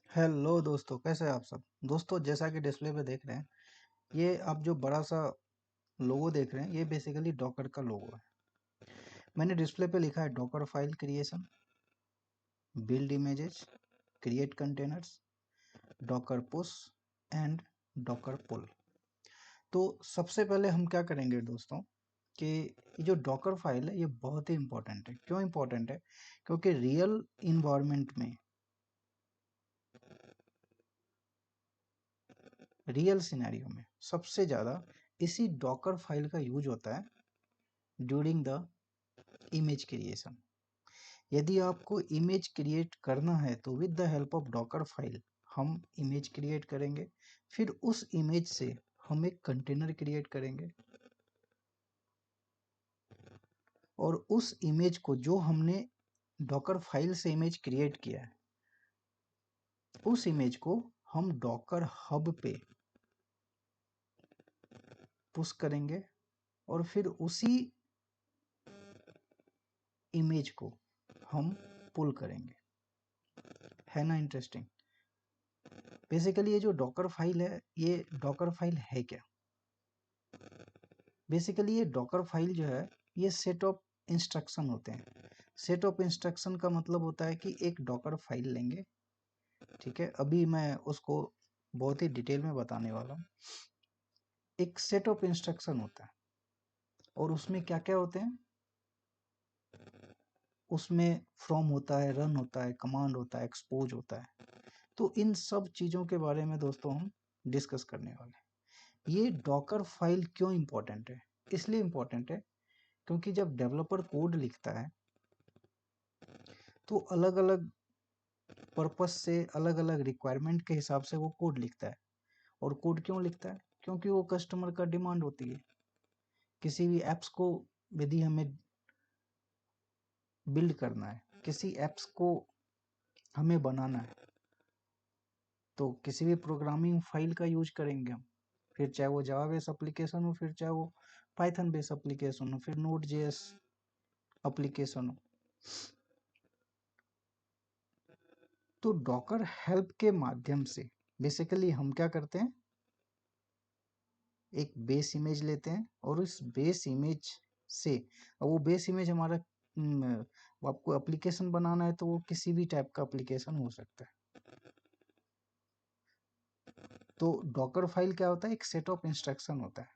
Hello दोस्तों, कैसे हैं आप सब। दोस्तों, जैसा कि डिस्प्ले पे देख रहे हैं, ये आप जो बड़ा सा लोगो देख रहे हैं, ये बेसिकली डॉकर का लोगो है। मैंने डिस्प्ले पे लिखा है Docker file creation, build images, create containers, Docker push and Docker pull. तो सबसे पहले हम क्या करेंगे दोस्तों कि ये जो डॉकर फाइल है ये बहुत ही इंपॉर्टेंट है। क्यों इंपॉर्टेंट है? क्योंकि रियल इन्वायरमेंट में, रियल सिनेरियो में सबसे ज़्यादा इसी डॉकर फाइल का यूज होता है ड्यूरिंग द इमेज क्रिएशन। यदि आपको इमेज क्रिएट करना है तो with the help of Docker file हम इमेज क्रिएट करेंगे। फिर उस इमेज से हम एक कंटेनर क्रिएट करेंगे और उस इमेज को, जो हमने डॉकर फाइल से इमेज क्रिएट किया है, उस इमेज को हम डॉकर हब पे पुश करेंगे और फिर उसी इमेज को हम पुल करेंगे। है ना इंटरेस्टिंग? बेसिकली ये जो डॉकर फाइल है, ये डॉकर फाइल है क्या? बेसिकली ये डॉकर फाइल जो है, ये सेट ऑफ इंस्ट्रक्शन होते हैं। सेट ऑफ इंस्ट्रक्शन का मतलब होता है कि एक डॉकर फाइल लेंगे, ठीक है। अभी मैं उसको बहुत ही डिटेल में बताने वाला हूँ। एक सेट ऑफ इंस्ट्रक्शन होता है और उसमें क्या क्या होते हैं, उसमें फ्रॉम होता है, रन होता है, कमांड होता है, एक्सपोज होता है। तो इन सब चीज़ों के बारे में दोस्तों हम डिस्कस करने वाले हैं। ये डॉकर फाइल क्यों इम्पोर्टेंट है? इसलिए इम्पोर्टेंट है क्योंकि जब डेवलपर कोड लिखता है तो अलग अलग पर्पस से, अलग अलग रिक्वायरमेंट के हिसाब से वो कोड लिखता है। और कोड क्यों लिखता है? क्योंकि वो कस्टमर का डिमांड होती है। किसी भी एप्स को यदि हमें बिल्ड करना है, किसी एप्स को हमें बनाना है, तो किसी भी प्रोग्रामिंग फाइल का यूज करेंगे हम। फिर चाहे वो जावा बेस एप्लीकेशन हो, फिर चाहे वो पाइथन बेस एप्लीकेशन हो, फिर नोड जेएस एप्लीकेशन हो। तो डॉकर हेल्प के माध्यम से बेसिकली हम क्या करते हैं, एक बेस इमेज लेते हैं और उस बेस इमेज से, अब वो बेस इमेज हमारा आपको एप्लीकेशन बनाना है तो वो किसी भी टाइप का एप्लीकेशन हो सकता है। तो डॉकर फाइल क्या होता है? एक सेट ऑफ इंस्ट्रक्शन होता है।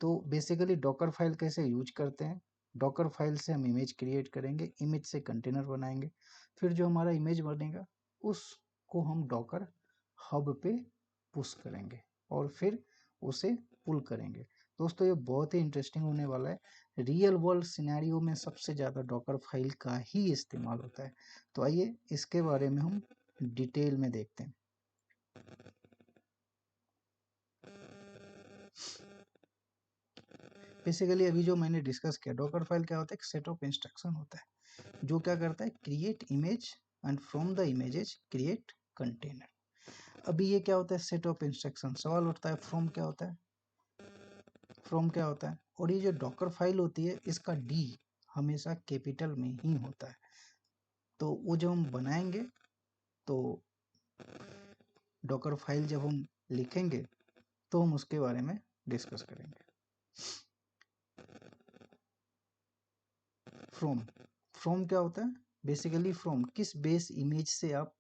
तो बेसिकली डॉकर फाइल कैसे यूज करते हैं? डॉकर फाइल से हम इमेज क्रिएट करेंगे, इमेज से कंटेनर बनाएंगे, फिर जो हमारा इमेज बनेगा उसको हम डॉकर हब पे पुश करेंगे और फिर उसे पुल करेंगे। दोस्तों, ये बहुत ही इंटरेस्टिंग होने वाला है। रियल वर्ल्ड सिनेरियो में सबसे ज़्यादा डॉकर फाइल का ही इस्तेमाल होता है। तो आइए इसके बारे में हम डिटेल में देखते हैं। बेसिकली अभी जो मैंने डिस्कस किया, डॉकर फाइल क्या होता है? एक सेट ऑफ इंस्ट्रक्शन होता है जो क्या करता है, create image and from the images create container. अभी ये क्या होता है? Set of instruction. सवाल उठता है, फ्रॉम क्या होता है? फ्रॉम क्या होता है? और ये जो डॉकर फाइल होती है, इसका डी हमेशा कैपिटल में ही होता है। तो वो जब हम बनाएंगे तो डॉकर फाइल जब हम लिखेंगे तो हम उसके बारे में डिस्कस करेंगे। फ्रॉम, फ्रॉम क्या होता है? बेसिकली फ्रॉम, किस बेस इमेज से आप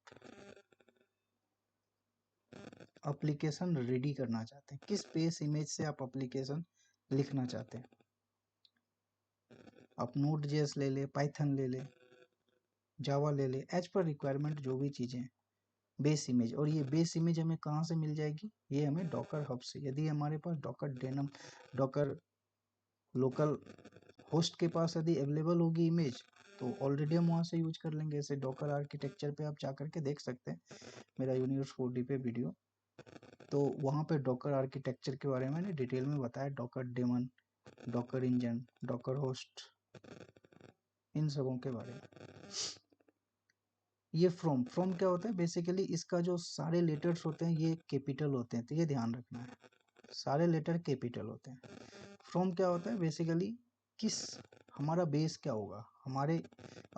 एप्लीकेशन रेडी करना चाहते हैं, किस बेस इमेज से आप एप्लीकेशन लिखना चाहते हैं। आप नोड जेएस ले ले, पाइथन ले ले, जावा ले ले, एज पर रिक्वायरमेंट जो भी चीज़ें हैं, बेस इमेज। और ये बेस इमेज हमें कहाँ से मिल जाएगी? ये हमें डॉकर हब से। यदि हमारे पास Docker daemon, Docker local host के पास यदि अवेलेबल होगी इमेज, तो ऑलरेडी हम वहाँ से यूज कर लेंगे। ऐसे डॉकर आर्किटेक्चर पे आप जा करके देख सकते हैं मेरा यूनिवर्स 4D पे वीडियो। तो वहाँ पे डॉकर आर्किटेक्चर के बारे में मैंने डिटेल में बताया, Docker daemon, Docker engine, Docker host, इन सबों के बारे में। ये फ्रॉम, फ्रॉम क्या होता है? बेसिकली इसका जो सारे लेटर्स होते हैं ये कैपिटल होते हैं, तो ये ध्यान रखना है, सारे लेटर कैपिटल होते हैं। फ्रॉम क्या होता है? बेसिकली किस, हमारा बेस क्या होगा, हमारे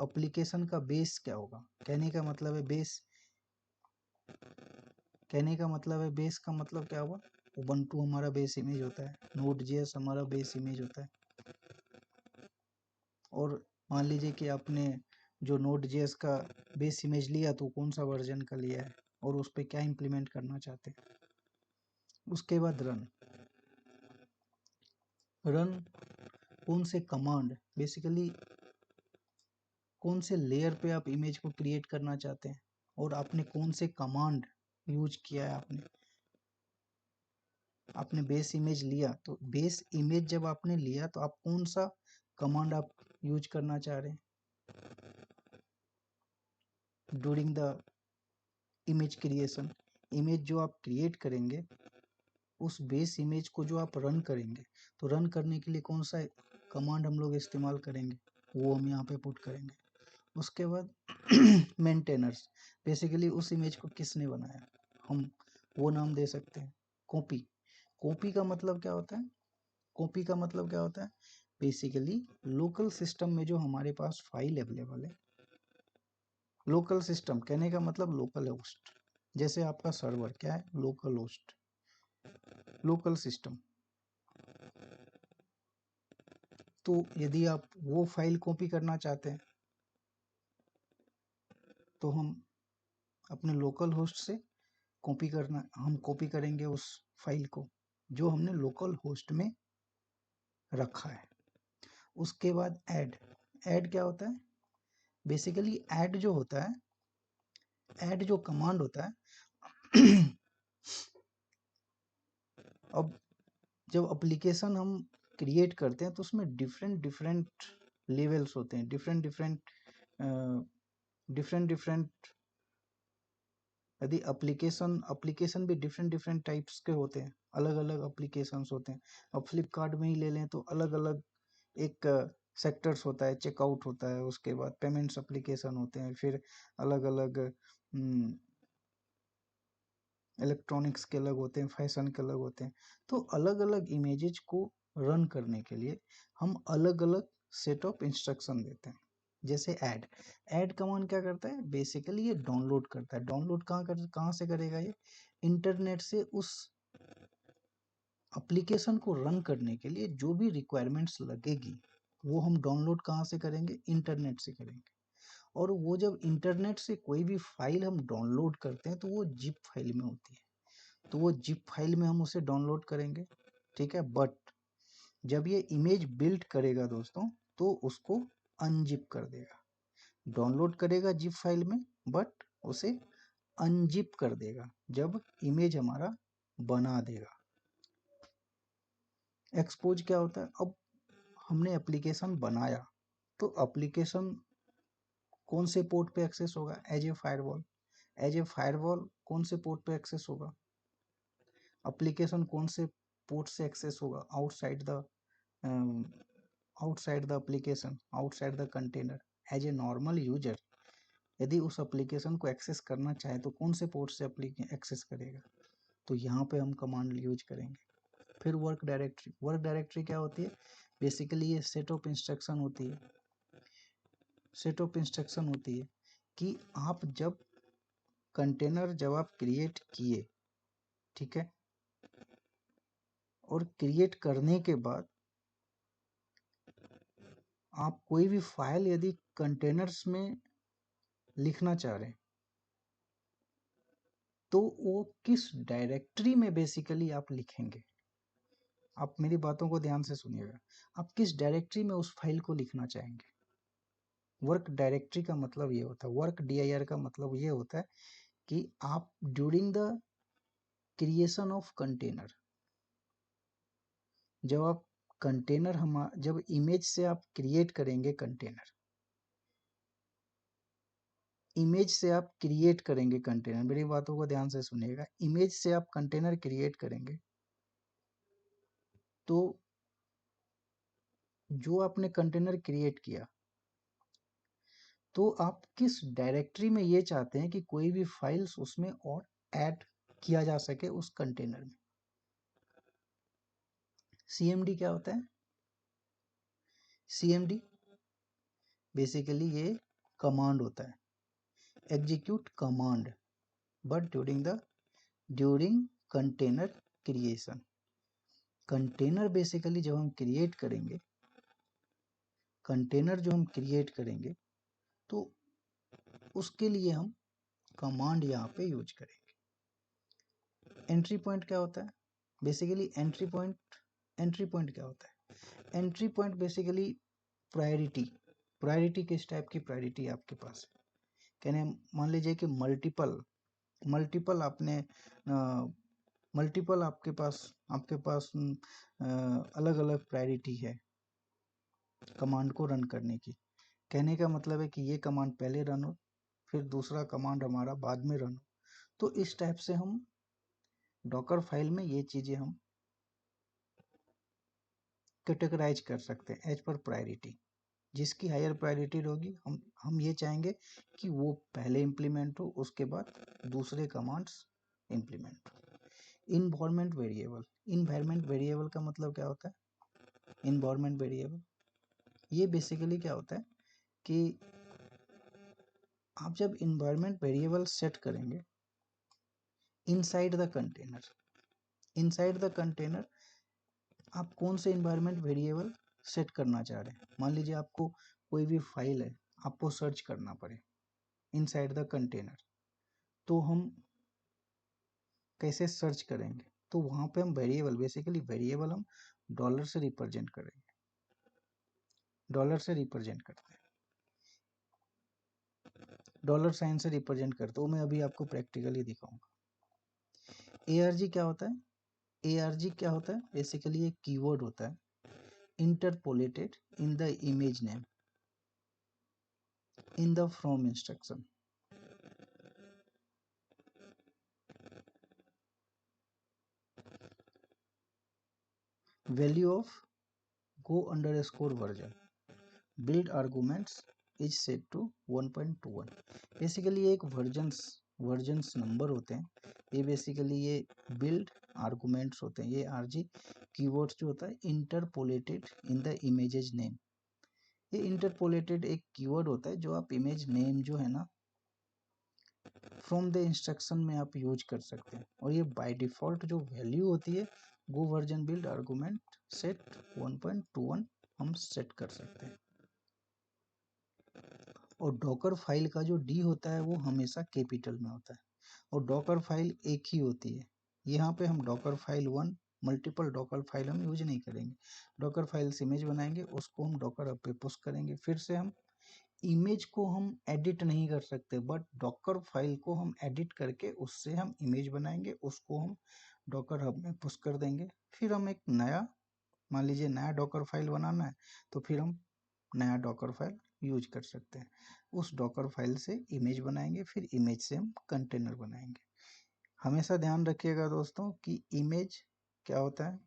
एप्लीकेशन का बेस क्या होगा। कहने का मतलब है बेस कहने का मतलब है बेस का मतलब क्या हुआ, उबंटू हमारा बेस इमेज होता है, नोड.js हमारा बेस इमेज होता है। और मान लीजिए कि आपने जो नोड.js का बेस इमेज लिया तो कौन सा वर्जन का लिया है और उस पर क्या इम्प्लीमेंट करना चाहते हैं। उसके बाद रन कौन से कमांड, बेसिकली कौन से लेयर पे आप इमेज को क्रिएट करना चाहते हैं और आपने कौन से कमांड यूज किया है। आपने बेस इमेज लिया तो बेस इमेज जब आपने लिया तो आप कौन सा कमांड आप यूज करना चाह रहे हैं during the image creation. Image जो आप क्रिएट करेंगे उस बेस इमेज को जो आप रन करेंगे तो रन करने के लिए कौन सा कमांड हम लोग इस्तेमाल करेंगे वो हम यहाँ पे पुट करेंगे। उसके बाद मेंटेनर्स, बेसिकली उस इमेज को किसने बनाया हम वो नाम दे सकते हैं। कॉपी का मतलब क्या होता है, कॉपी का मतलब क्या होता है, बेसिकली लोकल सिस्टम में जो हमारे पास फाइल अवेलेबल है, लोकल सिस्टम कहने का मतलब लोकल होस्ट, जैसे आपका सर्वर क्या है लोकल होस्ट, लोकल सिस्टम। तो यदि आप वो फाइल कॉपी करना चाहते हैं तो हम अपने लोकल होस्ट से हम कॉपी करेंगे उस फाइल को जो हमने लोकल होस्ट में रखा है। उसके बाद ऐड क्या होता है, बेसिकली ऐड जो होता है, ऐड जो कमांड होता है अब जब एप्लीकेशन हम क्रिएट करते हैं तो उसमें डिफरेंट डिफरेंट लेवल्स होते हैं, डिफरेंट डिफरेंट यदि एप्लीकेशन भी डिफरेंट डिफरेंट टाइप्स के होते हैं, अलग अलग एप्लीकेशंस होते हैं। अब फ्लिपकार्ट में ही ले लें तो अलग अलग एक सेक्टर्स होता है, चेकआउट होता है, उसके बाद पेमेंट्स एप्लीकेशन होते हैं, फिर अलग अलग इलेक्ट्रॉनिक्स के अलग होते हैं, फैशन के अलग होते हैं। तो अलग अलग इमेजेस को रन करने के लिए हम अलग अलग सेट ऑफ इंस्ट्रक्शन देते हैं। जैसे ऐड कमांड क्या करता है, बेसिकली ये डाउनलोड करता है। डाउनलोड कहाँ से करेगा, ये इंटरनेट से उस एप्लीकेशन को रन करने के लिए जो भी रिक्वायरमेंट्स लगेगी वो हम डाउनलोड कहाँ से करेंगे, इंटरनेट से करेंगे। और वो जब इंटरनेट से कोई भी फाइल हम डाउनलोड करते हैं तो वो जिप फाइल में होती है, तो वो जिप फाइल में हम उसे डाउनलोड करेंगे, ठीक है। बट जब ये इमेज बिल्ड करेगा दोस्तों तो उसको अनजिप कर देगा, डाउनलोड करेगा जिप फाइल में बट उसे अनजिप कर देगा जब इमेज हमारा बना देगा। एक्सपोज क्या होता है, अब हमने एप्लीकेशन बनाया तो एप्लीकेशन कौन से पोर्ट पे एक्सेस होगा, as a firewall. As a firewall कौन से पोर्ट पे एक्सेस होगा, एप्लीकेशन कौन से पोर्ट से एक्सेस होगा, outside the application, outside the container. As a normal user यदि उस एप्लीकेशन को एक्सेस करना चाहे तो कौन से पोर्ट से एक्सेस करेगा, तो यहाँ पे हम कमांड यूज करेंगे। फिर वर्क डायरेक्टरी क्या होती है, बेसिकली ये सेट ऑफ इंस्ट्रक्शन होती है, सेट ऑफ इंस्ट्रक्शन होती है कि आप जब कंटेनर जब आप क्रिएट किए, ठीक है, और क्रिएट करने के बाद आप कोई भी फाइल यदि कंटेनर्स में लिखना चाह रहे हैं तो वो किस डायरेक्टरी में बेसिकली आप लिखेंगे। आप मेरी बातों को ध्यान से सुनिएगा, आप किस डायरेक्टरी में उस फाइल को लिखना चाहेंगे। वर्क डायरेक्टरी का मतलब ये होता है, वर्क dir का मतलब ये होता है कि आप during the creation of container, जब आप कंटेनर जब इमेज से आप क्रिएट करेंगे कंटेनर, इमेज से आप क्रिएट करेंगे कंटेनर, मेरी बातों को ध्यान से सुनिएगा, इमेज से आप कंटेनर क्रिएट करेंगे तो जो आपने कंटेनर क्रिएट किया तो आप किस डायरेक्टरी में ये चाहते हैं कि कोई भी फाइल्स उसमें और ऐड किया जा सके उस कंटेनर में। cmd क्या होता है, cmd बेसिकली ये कमांड होता है, execute command but during the during container creation. Container basically जब हम क्रिएट करेंगे, कंटेनर जो हम क्रिएट करेंगे तो उसके लिए हम कमांड यहाँ पे यूज करेंगे। एंट्री पॉइंट क्या होता है? बेसिकली एंट्री पॉइंट क्या होता है? एंट्री पॉइंट बेसिकली प्रायोरिटी किस टाइप की प्रायोरिटी आपके पास है? कहने मान लीजिए कि मल्टीपल आपने मल्टीपल आपके पास अलग अलग प्रायोरिटी है कमांड को रन करने की। कहने का मतलब है कि ये कमांड पहले रन हो, फिर दूसरा कमांड हमारा बाद में रन हो। तो इस टाइप से हम डॉकर फाइल में ये चीजें हम कैटेगराइज कर सकते हैं एज पर प्रायोरिटी। जिसकी हायर प्रायोरिटी होगी हम ये चाहेंगे कि वो पहले इम्प्लीमेंट हो, उसके बाद दूसरे कमांड्स इम्प्लीमेंट हो। इन्वायरमेंट वेरिएबल का मतलब क्या होता है? इन्वायरमेंट वेरिएबल ये बेसिकली क्या होता है कि आप जब इन्वायरमेंट वेरिएबल सेट करेंगे इनसाइड द कंटेनर आप कौन से इन्वायरमेंट वेरिएबल सेट करना चाह रहे हैं। मान लीजिए आपको कोई भी फाइल है, आपको सर्च करना पड़े इनसाइड द कंटेनर, तो हम कैसे सर्च करेंगे? तो वहां पे हम बेसिकली वेरिएबल हम डॉलर से रिप्रेजेंट करेंगे, डॉलर से रिप्रेजेंट करते हैं, डॉलर साइन से रिप्रेजेंट करते हो। मैं अभी आपको प्रैक्टिकली दिखाऊंगा। एआरजी क्या होता है? एआरजी क्या होता है? बेसिकली एक कीवर्ड होता है interpolated in the image name in the from instruction. Value of go underscore version build arguments is set to 1.21। Basically एक वर्जन्स नंबर होते हैं। ये बेसिकली ये बिल्ड आर्गुमेंट्स होते हैं। ये आरजी कीवर्ड्स जो होता है interpolated in the images name. ये इंटरपोलेटेड एक कीवर्ड होता है जो आप इमेज नेम जो है ना फ्रॉम द इंस्ट्रक्शन में आप यूज कर सकते हैं। और ये बाय डिफॉल्ट जो वैल्यू होती है गो वर्जन बिल्ड आर्गुमेंट सेट 1.21 हम सेट कर सकते हैं। और डॉकर फाइल का जो डी होता है वो हमेशा कैपिटल में होता है। और डॉकर फाइल एक ही होती है। यहाँ पे हम Docker file 1 multiple Docker file हम यूज नहीं करेंगे। डॉकर फाइल से इमेज बनाएंगे, उसको हम डॉकर हब पे पुश करेंगे। फिर से हम इमेज को हम एडिट नहीं कर सकते, बट डॉकर फाइल को हम एडिट करके उससे हम इमेज बनाएंगे, उसको हम डॉकर हब में पुश कर देंगे। फिर हम एक नया मान लीजिए नया डॉकर फाइल बनाना है तो फिर हम नया डॉकर फाइल यूज कर सकते हैं। उस डॉकर फाइल से इमेज बनाएंगे, फिर इमेज से हम कंटेनर बनाएंगे। हमेशा ध्यान रखिएगा दोस्तों कि इमेज क्या होता है?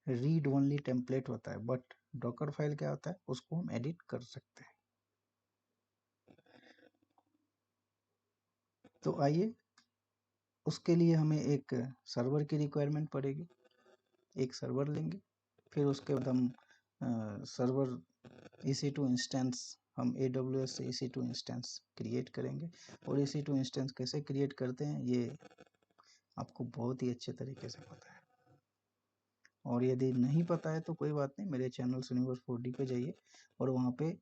रीड ओनली टेम्पलेट होता है, बट डॉकर फाइल क्या होता है? उसको हम एडिट कर सकते हैं। तो आइए, उसके लिए हमें एक सर्वर की रिक्वायरमेंट पड़ेगी। एक सर्वर लेंगे, फिर उसके बाद हम सर्वर EC2 इंस्टेंस हम AWS से EC2 इंस्टेंस क्रिएट करेंगे। और EC2 इंस्टेंस कैसे क्रिएट करते हैं ये आपको बहुत ही अच्छे तरीके से पता है। और यदि नहीं पता है तो कोई बात नहीं, मेरे चैनल सुनिवर्स 4D पे जाइए और वहाँ पे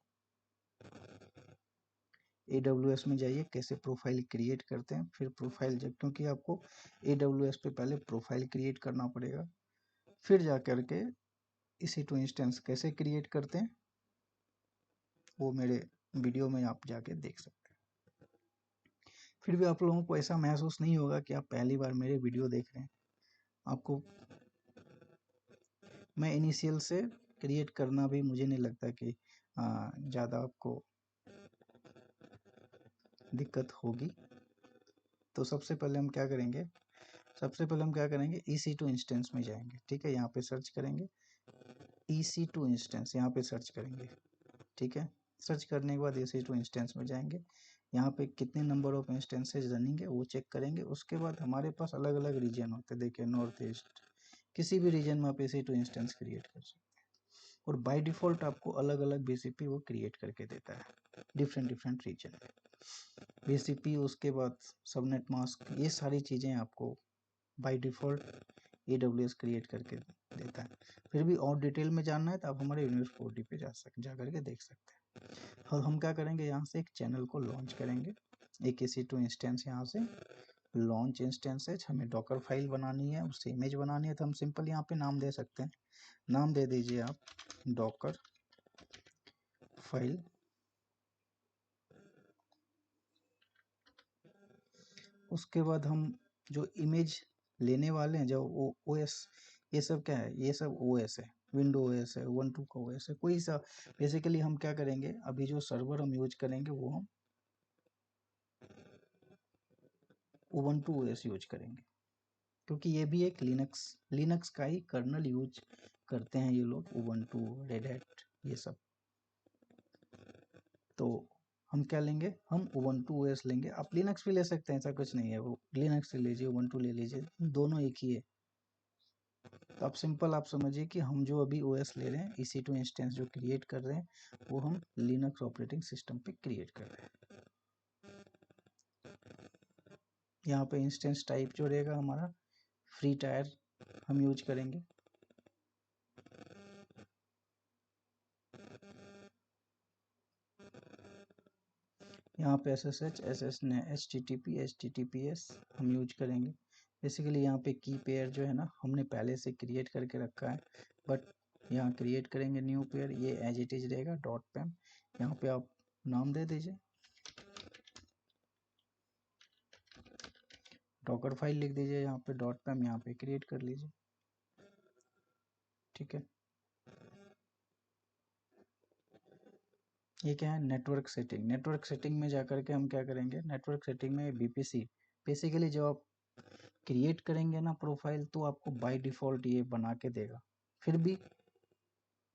AWS में जाइए कैसे प्रोफाइल क्रिएट करते हैं। फिर प्रोफाइल जब क्योंकि आपको AWS पे पहले प्रोफाइल क्रिएट करना पड़ेगा, फिर जा कर के EC2 इंस्टेंस कैसे क्रिएट करते हैं वो मेरे वीडियो में आप जाके देख सकते हैं। फिर भी आप लोगों को ऐसा महसूस नहीं होगा कि आप पहली बार मेरे वीडियो देख रहे हैं। आपको मैं इनिशियल से क्रिएट करना भी मुझे नहीं लगता कि ज़्यादा आपको दिक्कत होगी। तो सबसे पहले हम क्या करेंगे? EC2 इंस्टेंस में जाएंगे। ठीक है, यहाँ पे सर्च करेंगे EC2 इंस्टेंस, यहाँ पे सर्च करेंगे। ठीक है, सर्च करने के बाद EC2 इंस्टेंस में जाएंगे। यहाँ पे कितने नंबर ऑफ इंस्टेंसेज रनिंग है वो चेक करेंगे। उसके बाद हमारे पास अलग अलग रीजन होते हैं। देखिए नॉर्थ ईस्ट, किसी भी रीजन में आप EC2 इंस्टेंस क्रिएट कर सकते हैं। और बाय डिफ़ॉल्ट आपको अलग अलग बीसीपी वो क्रिएट करके देता है डिफरेंट रीजन में। बीसीपी उसके बाद सबनेट मास्क, ये सारी चीज़ें आपको बाय डिफ़ॉल्ट AWS क्रिएट करके देता है। फिर भी और डिटेल में जानना है तो आप हमारे यूनिवर्स 4D पे जा करके देख सकते हैं। और हम क्या करेंगे, यहाँ से एक चैनल को लॉन्च करेंगे, एक EC2 इंस्टेंस यहाँ से लॉन्च इंस्टेंसेज। हमें डॉकर फाइल बनानी है, उससे इमेज बनानी है, तो हम सिंपल यहाँ पे नाम दे सकते हैं। नाम दे दीजिए आप डॉकर फाइल। उसके बाद हम जो इमेज लेने वाले हैं, जो OS, ये सब क्या है, ये सब OS है, विंडो OS है, Ubuntu का OS है, कोई सा। बेसिकली हम क्या करेंगे, अभी जो सर्वर हम यूज करेंगे वो हम Ubuntu OS यूज करेंगे, क्योंकि ये भी एक लिनक्स का ही कर्नल यूज करते हैं ये लोग, Ubuntu, रेड हैट, ये सब। तो हम क्या लेंगे, हम Ubuntu OS लेंगे। आप लिनक्स भी ले सकते हैं, ऐसा कुछ नहीं है, वो लिनक्स ले लीजिए, Ubuntu ले लीजिए, दोनों एक ही है। तो आप सिंपल आप समझिए कि हम जो अभी OS ले रहे हैं, EC2 इंस्टेंस जो क्रिएट कर रहे हैं, वो हम लिनक्स ऑपरेटिंग सिस्टम पे क्रिएट कर रहे हैं। यहाँ पे इंस्टेंस टाइप जो रहेगा हमारा फ्री टायर हम यूज करेंगे। यहाँ पे SSH, HTTP, HTTPS हम यूज करेंगे। बेसिकली यहाँ पे की पेयर जो है ना, हमने पहले से क्रिएट करके रखा है, बट यहाँ क्रिएट करेंगे न्यू पेयर, ये एज इट इज रहेगा .pem। यहाँ पे आप नाम दे दीजिए, डॉकर फाइल लिख दीजिए, यहाँ पे .pem यहाँ पे क्रिएट कर लीजिए, ठीक है। ये क्या है, नेटवर्क सेटिंग। नेटवर्क सेटिंग में जाकर के हम क्या करेंगे, नेटवर्क सेटिंग में BPC, बेसिकली जब आप क्रिएट करेंगे ना प्रोफाइल, तो आपको बाय डिफ़ॉल्ट ये बना के देगा। फिर भी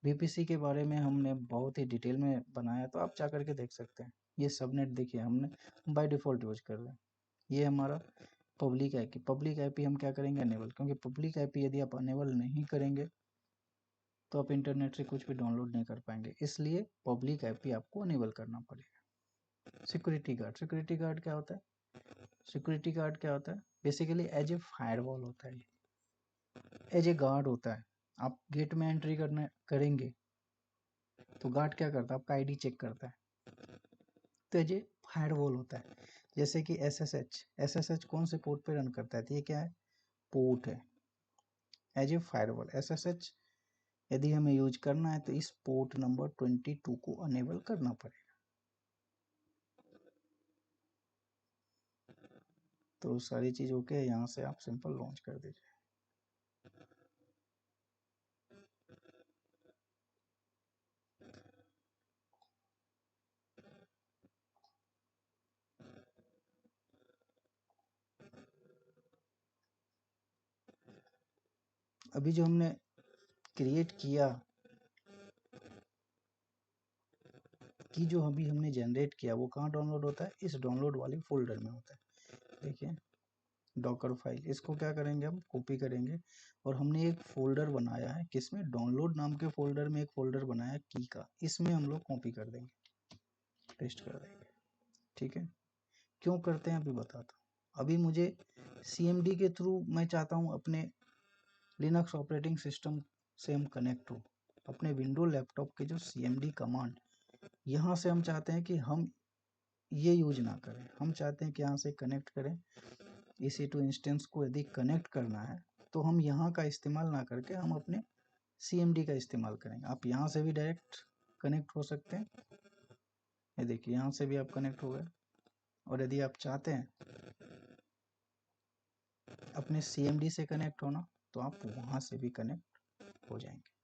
BPC के बारे में हमने बहुत ही डिटेल में बनाया, तो आप जा करके देख सकते हैं। ये सबनेट देखिए, हमने बाय डिफ़ॉल्ट यूज कर रहे हैं। ये हमारा पब्लिक आईपी हम क्या करेंगे, अनेबल, क्योंकि पब्लिक आईपी यदि आप अनेबल नहीं करेंगे तो आप इंटरनेट से कुछ भी डाउनलोड नहीं कर पाएंगे, इसलिए पब्लिक आईपी आपको अनेबल करना पड़ेगा। सिक्योरिटी गार्ड क्या होता है, सिक्योरिटी गार्ड क्या होता है, बेसिकली एज ए फायरवॉल होता है, एज ए गार्ड होता है। आप गेट में एंट्री करेंगे तो गार्ड क्या करता है, आपका आईडी चेक करता है, तो एज ए फायरवॉल होता है। जैसे कि SSH कौन से पोर्ट पे रन करता है, तो ये क्या है, पोर्ट है, एज ए फायरवॉल। SSH यदि हमें यूज करना है तो इस पोर्ट नंबर 22 को अनेबल करना पड़ेगा। तो सारी चीज ओके है, यहाँ से आप सिंपल लॉन्च कर दीजिए। अभी जो हमने क्रिएट किया, कि जो अभी हमने जनरेट किया, वो कहाँ डाउनलोड होता है, इस डाउनलोड वाले फोल्डर में होता है। देखिए डॉकर फाइल, इसको क्या करेंगे, हम कॉपी करेंगे, और हमने एक फोल्डर बनाया है, किसमें, डाउनलोड नाम के फोल्डर में एक फोल्डर बनाया है की का, इसमें हम लोग कॉपी कर देंगे, पेस्ट कर देंगे, ठीक है। क्यों करते हैं अभी बताता हूँ। अभी मुझे CMD के थ्रू मैं चाहता हूँ अपने लिनक्स ऑपरेटिंग सिस्टम से हम कनेक्ट हो, अपने विंडो लैपटॉप के जो CMD कमांड, यहाँ से हम चाहते हैं कि हम ये यूज ना करें, हम चाहते हैं कि यहाँ से कनेक्ट करें। EC2 इंस्टेंस को यदि कनेक्ट करना है तो हम यहाँ का इस्तेमाल ना करके हम अपने CMD का इस्तेमाल करेंगे। आप यहाँ से भी डायरेक्ट कनेक्ट हो सकते हैं, ये देखिए यहाँ से भी आप कनेक्ट हो गए। और यदि आप चाहते हैं अपने CMD से कनेक्ट होना, तो आप वहाँ से भी कनेक्ट हो जाएंगे।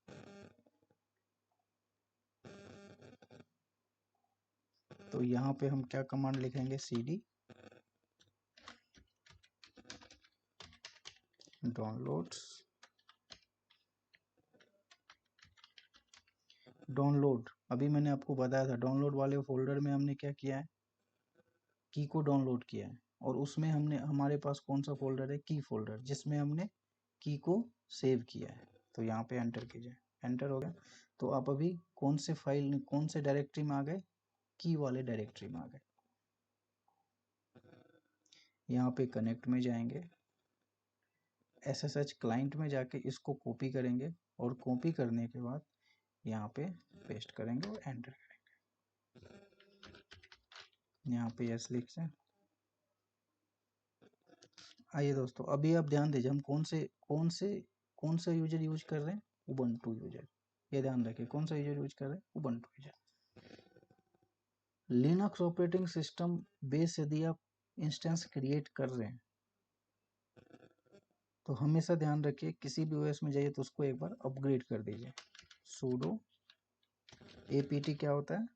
तो यहाँ पे हम क्या कमांड लिखेंगे, CD डाउनलोड। अभी मैंने आपको बताया था, डाउनलोड वाले फोल्डर में हमने क्या किया है, की को डाउनलोड किया है, और उसमें हमने, हमारे पास कौन सा फोल्डर है, की फोल्डर, जिसमें हमने की को सेव किया है। तो यहाँ पे एंटर कीजिए, एंटर हो गया। तो आप अभी कौन से फाइल कौन से डायरेक्टरी में आ गए, की वाले डायरेक्टरी में आ गए। यहाँ पे कनेक्ट में जाएंगे, SSH क्लाइंट में जाके इसको कॉपी करेंगे और कॉपी करने के बाद यहाँ पे पेस्ट करेंगे और एंटर करेंगे। यहाँ पे यस लिख से। आइए दोस्तों, अभी आप ध्यान दीजिए हम कौन सा यूजर यूज कर रहे हैं, उबंटू यूजर। ये ध्यान रखिए कौन सा यूजर यूज कर रहे हैं, Ubuntu user. Linux operating system base यदि आप इंस्टेंस क्रिएट कर रहे हैं तो हमेशा ध्यान रखिए किसी भी ओएस में जाइए तो उसको एक बार अपग्रेड कर दीजिए। sudo apt क्या होता है,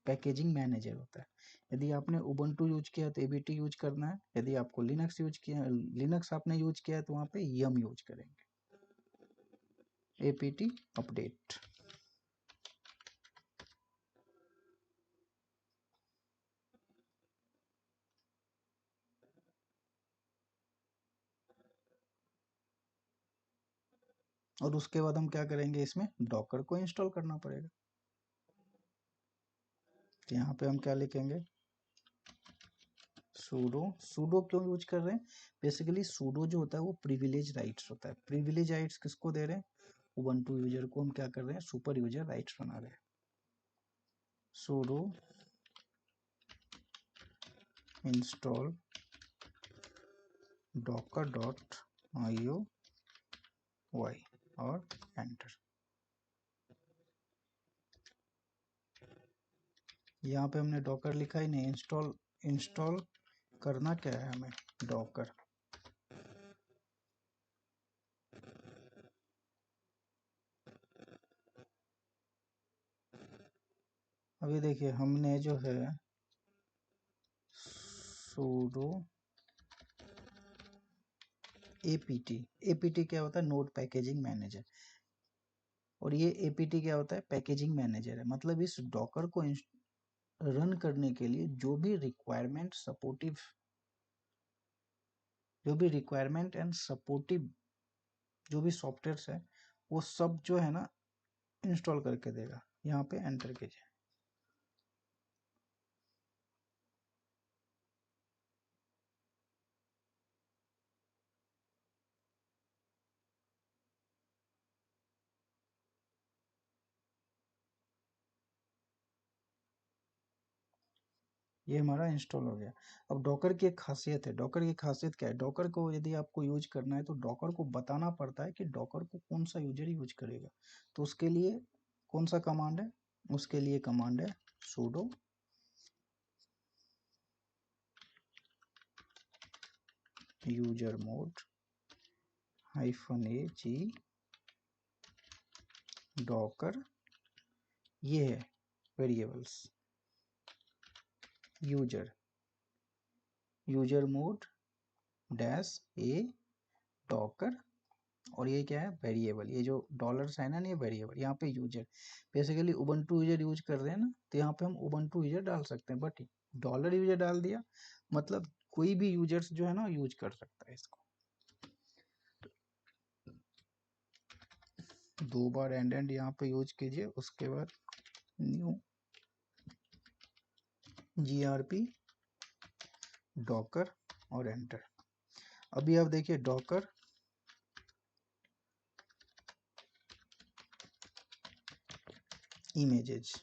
पैकेजिंग मैनेजर होता है। यदि आपने उबंटू यूज किया तो apt यूज करना है, यदि आपको लिनक्स आपने यूज किया है तो वहाँ पे यम यूज करेंगे, apt अपडेट। और उसके बाद हम क्या करेंगे, इसमें डॉकर को इंस्टॉल करना पड़ेगा। तो यहाँ पे हम क्या लिखेंगे, सूडो क्यों यूज कर रहे हैं, बेसिकली सूडो जो होता है वो प्रिविलेज राइट्स होता है। प्रिविलेज राइट्स किसको दे रहे हैं, उबंटू यूजर को हम क्या कर रहे हैं, सुपर यूजर राइट्स बना रहे हैं। सूडो इंस्टॉल docker.ioy और एंटर। यहाँ पे हमने डॉकर लिखा ही नहीं, इंस्टॉल करना क्या है हमें, डॉकर। अभी देखिए हमने जो है sudo apt क्या होता है, नोड पैकेजिंग मैनेजर, और ये apt क्या होता है, पैकेजिंग मैनेजर है। मतलब इस डॉकर को रन करने के लिए जो भी रिक्वायरमेंट एंड सपोर्टिव जो भी सॉफ्टवेयर है वो सब जो है ना इंस्टॉल करके देगा। यहाँ पे एंटर कीजिए। ये हमारा इंस्टॉल हो गया। अब डॉकर की एक खासियत है, डॉकर की खासियत क्या है, डॉकर को यदि आपको यूज करना है तो डॉकर को बताना पड़ता है कि डॉकर को कौन सा यूजर यूज करेगा। तो उसके लिए कौन सा कमांड है, उसके लिए कमांड है sudo usermod -a g docker, ये है वेरिएबल्स, यूजरमोड -a डॉकर, और ये क्या है, वेरिएबल। ये जो डॉलर साइन है ना, ये वेरिएबल। यहाँ पे user, basically Ubuntu user use कर रहे हैं ना, तो यहाँ पे हम उबंटू यूजर डाल सकते हैं, बट डॉलर यूजर डाल दिया मतलब कोई भी यूजर्स जो है ना यूज कर सकता है इसको। दो बार एंड यहाँ पे यूज कीजिए, उसके बाद न्यू grp डॉकर और एंटर। अभी आप देखिए डॉकर इमेजेस,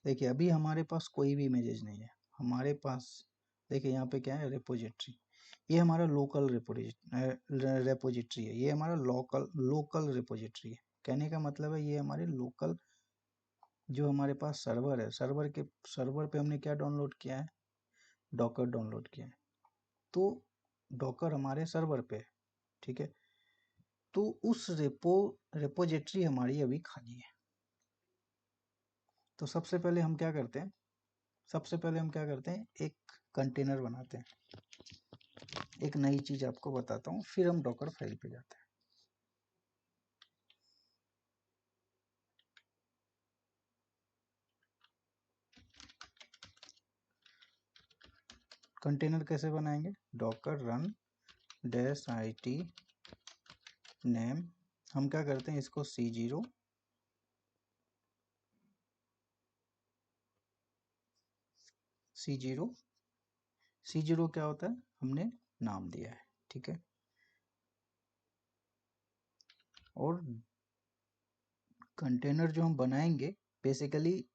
देखिए अभी हमारे पास कोई भी इमेजेस नहीं है हमारे पास। देखिए यहाँ पे क्या है, रेपोजिटरी, ये हमारा लोकल रेपोजिटरी है, ये हमारा लोकल रेपोजिटरी है। कहने का मतलब है ये हमारे लोकल जो हमारे पास सर्वर है, सर्वर पे हमने क्या डाउनलोड किया है, डॉकर डाउनलोड किया है। तो डॉकर हमारे सर्वर पे है, ठीक है। तो उस रेपोजिटरी हमारी अभी खाली है। तो सबसे पहले हम क्या करते हैं, एक कंटेनर बनाते हैं। एक नई चीज आपको बताता हूँ, फिर हम डॉकर फाइल पे जाते हैं। कंटेनर कैसे बनाएंगे, डॉकर रन -it नेम, हम क्या करते हैं इसको C0 C0 क्या होता है, हमने नाम दिया है, ठीक है। और कंटेनर जो हम बनाएंगे, बेसिकली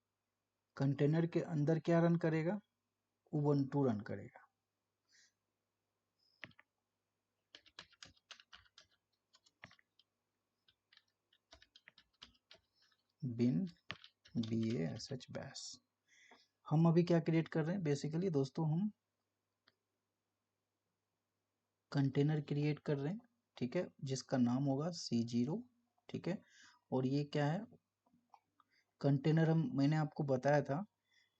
कंटेनर के अंदर क्या रन करेगा, उबंटू रन करेगा। bin bash bash। हम अभी क्या क्रिएट कर रहे हैं, बेसिकली दोस्तों हम कंटेनर क्रिएट कर रहे हैं, ठीक है, जिसका नाम होगा C0, ठीक है। और ये क्या है, कंटेनर मैंने आपको बताया था,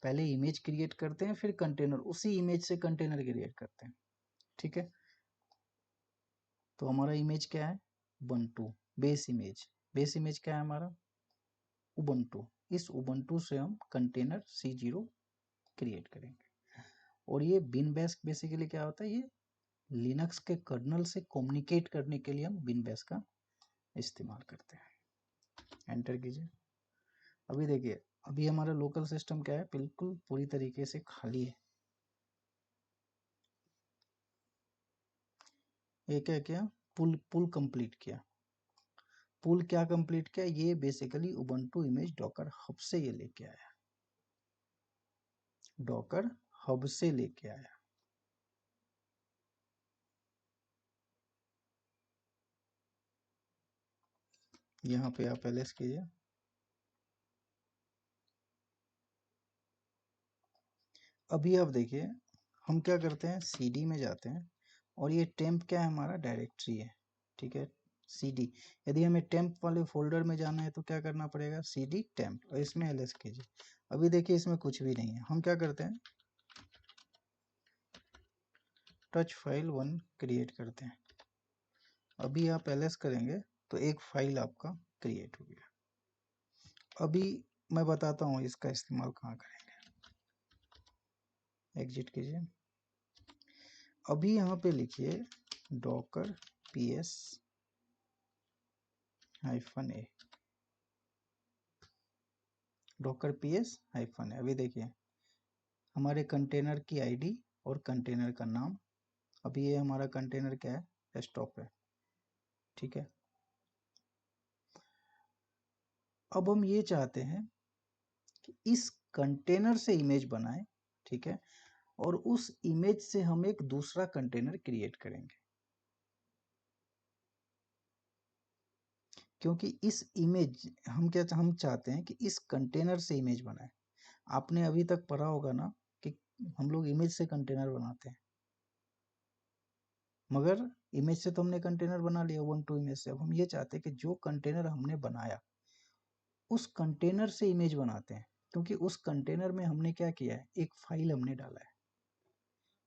पहले इमेज क्रिएट करते हैं, फिर कंटेनर, उसी इमेज से कंटेनर क्रिएट करते हैं, ठीक है। तो हमारा इमेज क्या है, उबंटू बेस इमेज क्या है हमारा, उबंटू। इस उबंटू से हम कंटेनर C0 क्रिएट करेंगे। और ये बिन बैश बेसिकली क्या होता है, ये लिनक्स के कर्नल से कम्युनिकेट करने के लिए हम बिन बैश का इस्तेमाल करते हैं। एंटर कीजिए। अभी देखिए, अभी हमारा लोकल सिस्टम क्या है, बिल्कुल पूरी तरीके से खाली है। ये क्या किया, पुल कंप्लीट किया। पुल क्या कंप्लीट किया, ये basically Ubuntu image Docker hub से ये लेके आया, डॉकर हब से लेके आया। यहाँ पे आप एलएस कीजिए। अभी आप देखिए, हम क्या करते हैं, सीडी में जाते हैं, और ये टेम्प क्या है, हमारा डायरेक्टरी है, ठीक है, सीडी। यदि हमें टेम्प वाले फोल्डर में जाना है तो क्या करना पड़ेगा, सीडी टेम्प, और इसमें एलएस कीजिए। अभी देखिए इसमें कुछ भी नहीं है, हम क्या करते हैं, टच फाइल 1 क्रिएट करते हैं। अभी आप एलएस करेंगे तो एक फाइल आपका क्रिएट हो गया। अभी मैं बताता हूँ इसका इस्तेमाल कहाँ करेंगे। एग्जिट कीजिए। अभी यहाँ पे लिखिए Docker ps -a, Docker ps -a। अभी देखिए हमारे कंटेनर की आईडी और कंटेनर का नाम। अभी ये हमारा कंटेनर क्या है, डेस्कटॉप है, ठीक है। अब हम ये चाहते हैं कि इस कंटेनर से इमेज बनाएं, ठीक है, और उस इमेज से हम एक दूसरा कंटेनर क्रिएट करेंगे, क्योंकि इस इमेज हम चाहते हैं कि इस कंटेनर से इमेज बनाए। आपने अभी तक पढ़ा होगा ना कि हम लोग इमेज से कंटेनर बनाते हैं, मगर इमेज से तो हमने कंटेनर बना लिया, 1 2 इमेज से। अब हम ये चाहते हैं कि जो कंटेनर हमने बनाया उस कंटेनर से इमेज बनाते हैं, क्योंकि उस कंटेनर में हमने क्या किया है, एक फाइल हमने डाला है,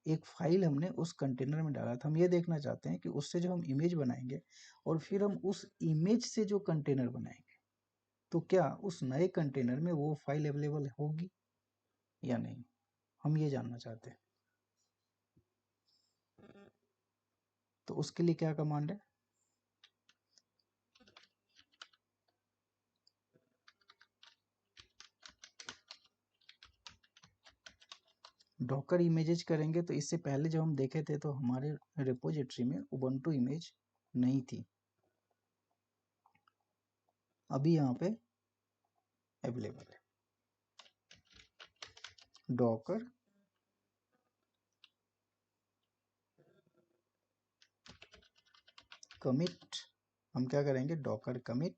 एक फाइल हमने उस कंटेनर में डाला था। हम ये देखना चाहते हैं कि उससे जो हम इमेज बनाएंगे और फिर हम उस इमेज से जो कंटेनर बनाएंगे, तो क्या उस नए कंटेनर में वो फाइल अवेलेबल होगी या नहीं, हम ये जानना चाहते हैं। तो उसके लिए क्या कमांड है, डॉकर इमेजेस करेंगे। तो इससे पहले जब हम देखे थे तो हमारे रिपोजिटरी में उबंटू इमेज नहीं थी, अभी यहाँ पे अवेलेबल है। डॉकर कमिट, हम क्या करेंगे, डॉकर कमिट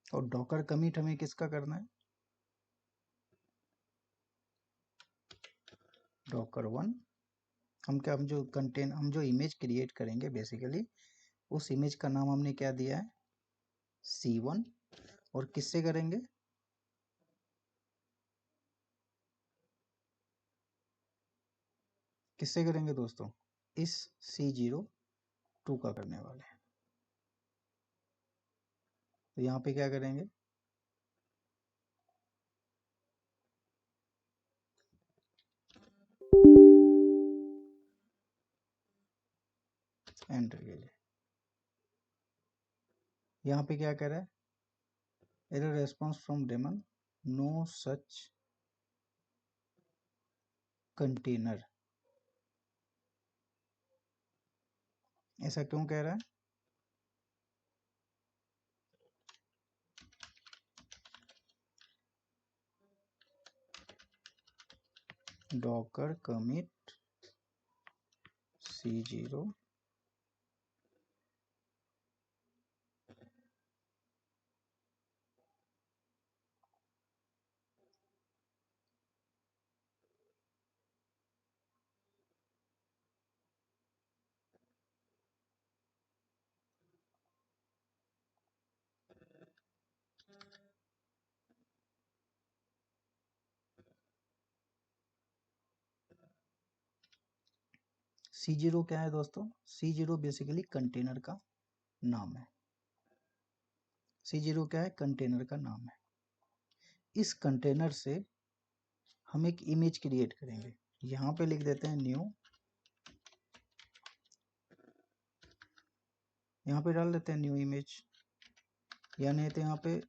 और डॉकर कमिट हमें किसका करना है, डॉकर 1। हम जो इमेज क्रिएट करेंगे, बेसिकली उस इमेज का नाम हमने क्या दिया है, C1। और किससे करेंगे, किससे करेंगे दोस्तों, इस C02 का करने वाले हैं। तो यहाँ पे क्या करेंगे, एंटर कीजिए। यहाँ पे क्या कह रहा है, error response from daemon, no such container. ऐसा क्यों कह रहा है, डॉकर कमिट C0 C0 क्या है दोस्तों, C0 बेसिकली कंटेनर का नाम है। C0 क्या है, कंटेनर का नाम है। इस कंटेनर से हम एक इमेज क्रिएट करेंगे। यहाँ पे लिख देते हैं न्यू, यहाँ पे डाल देते हैं न्यू इमेज, या नहीं तो यहाँ पे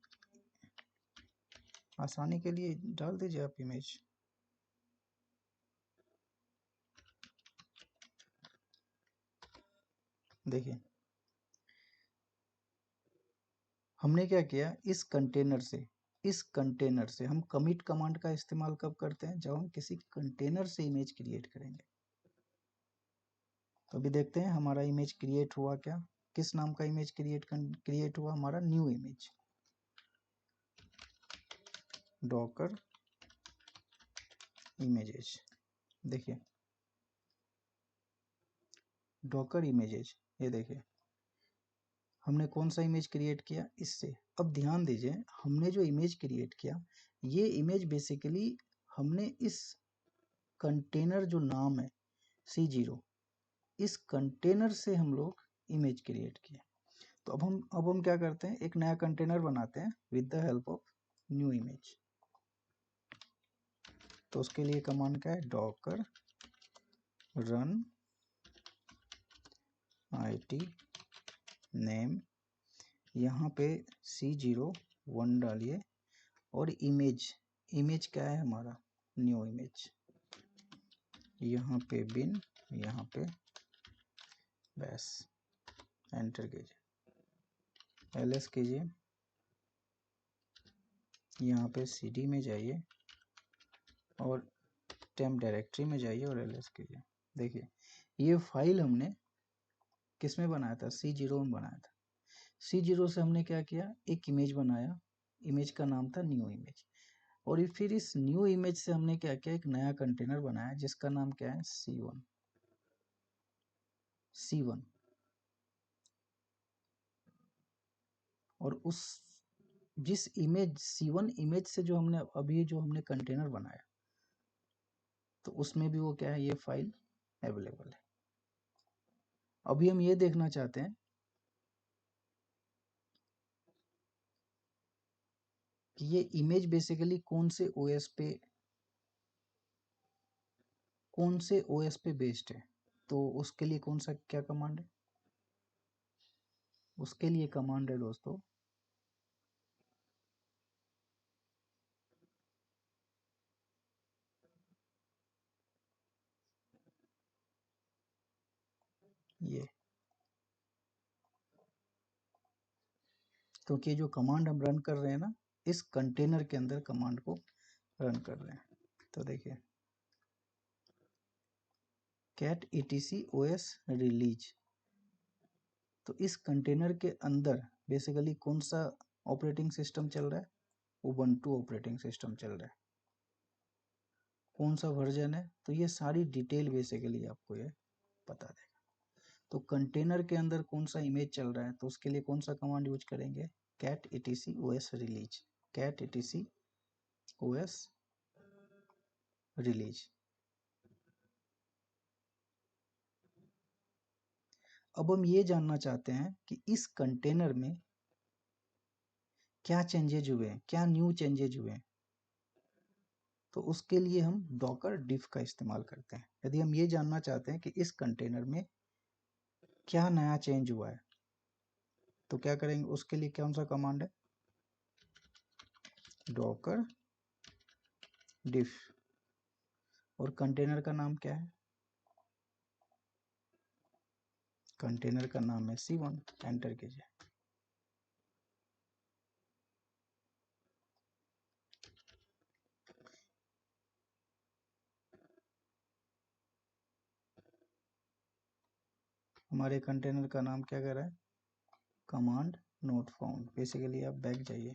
आसानी के लिए डाल दीजिए आप इमेज। देखिए हमने क्या किया, इस कंटेनर से हम कमिट कमांड का इस्तेमाल कब करते हैं, जब हम किसी कंटेनर से इमेज क्रिएट करेंगे। तो अभी देखते हैं हमारा इमेज क्रिएट हुआ क्या, किस नाम का इमेज क्रिएट हुआ, हमारा न्यू इमेज, डॉकर इमेजेस। देखिए डॉकर इमेजेस, ये देखिए हमने कौन सा इमेज क्रिएट किया, इससे। अब ध्यान दीजिए हमने जो इमेज क्रिएट किया, ये इमेज बेसिकली हमने इस कंटेनर जो नाम है C0, इस कंटेनर से हम लोग इमेज क्रिएट किए। तो अब हम क्या करते हैं, एक नया कंटेनर बनाते हैं with the help of new image. तो उसके लिए कमांड क्या है, डॉकर रन IT नेम, यहाँ पे C01 डालिए, और इमेज क्या है हमारा, न्यू इमेज, यहाँ पे बिन, यहाँ पे बस, एंटर कीजिए, LS कीजिए, यहाँ पे CD में जाइए और टेम्प डायरेक्टरी में जाइए और LS कीजिए। देखिए ये फाइल हमने किस में बनाया था, C0 में बनाया था। C0 से हमने क्या किया, एक इमेज बनाया, इमेज का नाम था न्यू इमेज, और फिर इस न्यू इमेज से हमने क्या किया, एक नया कंटेनर बनाया जिसका नाम क्या है, C1। और उस जिस इमेज C1 इमेज से जो हमने अभी जो हमने कंटेनर बनाया, तो उसमें भी वो क्या है, ये फाइल अवेलेबल है। अभी हम ये देखना चाहते हैं कि ये इमेज बेसिकली कौन से OS पे बेस्ड है। तो उसके लिए कौन सा क्या कमांड है, उसके लिए कमांड है दोस्तों ये, क्योंकि जो कमांड हम रन कर रहे हैं ना, इस कंटेनर के अंदर कमांड को रन कर रहे हैं। तो देखिए cat etc os release, तो इस कंटेनर के अंदर बेसिकली कौन सा ऑपरेटिंग सिस्टम चल रहा है, उबंटू ऑपरेटिंग सिस्टम चल रहा है। कौन सा वर्जन है, तो ये सारी डिटेल बेसिकली आपको ये बता देगा। तो कंटेनर के अंदर कौन सा इमेज चल रहा है, तो उसके लिए कौन सा कमांड यूज करेंगे, cat etc os release, cat etc os release। अब हम ये जानना चाहते हैं कि इस कंटेनर में क्या चेंजेज हुए हैं, क्या न्यू चेंजेज हुए हैं, तो उसके लिए हम डॉकर डिफ का इस्तेमाल करते हैं। यदि हम ये जानना चाहते हैं कि इस कंटेनर में क्या नया चेंज हुआ है तो क्या करेंगे, उसके लिए कौन सा कमांड है, डॉकर डिफ, और कंटेनर का नाम क्या है, कंटेनर का नाम है C1, एंटर कीजिए। हमारे कंटेनर का नाम क्या कर रहा है, कमांड नोट फाउंड। बेसिकली आप बैक जाइए,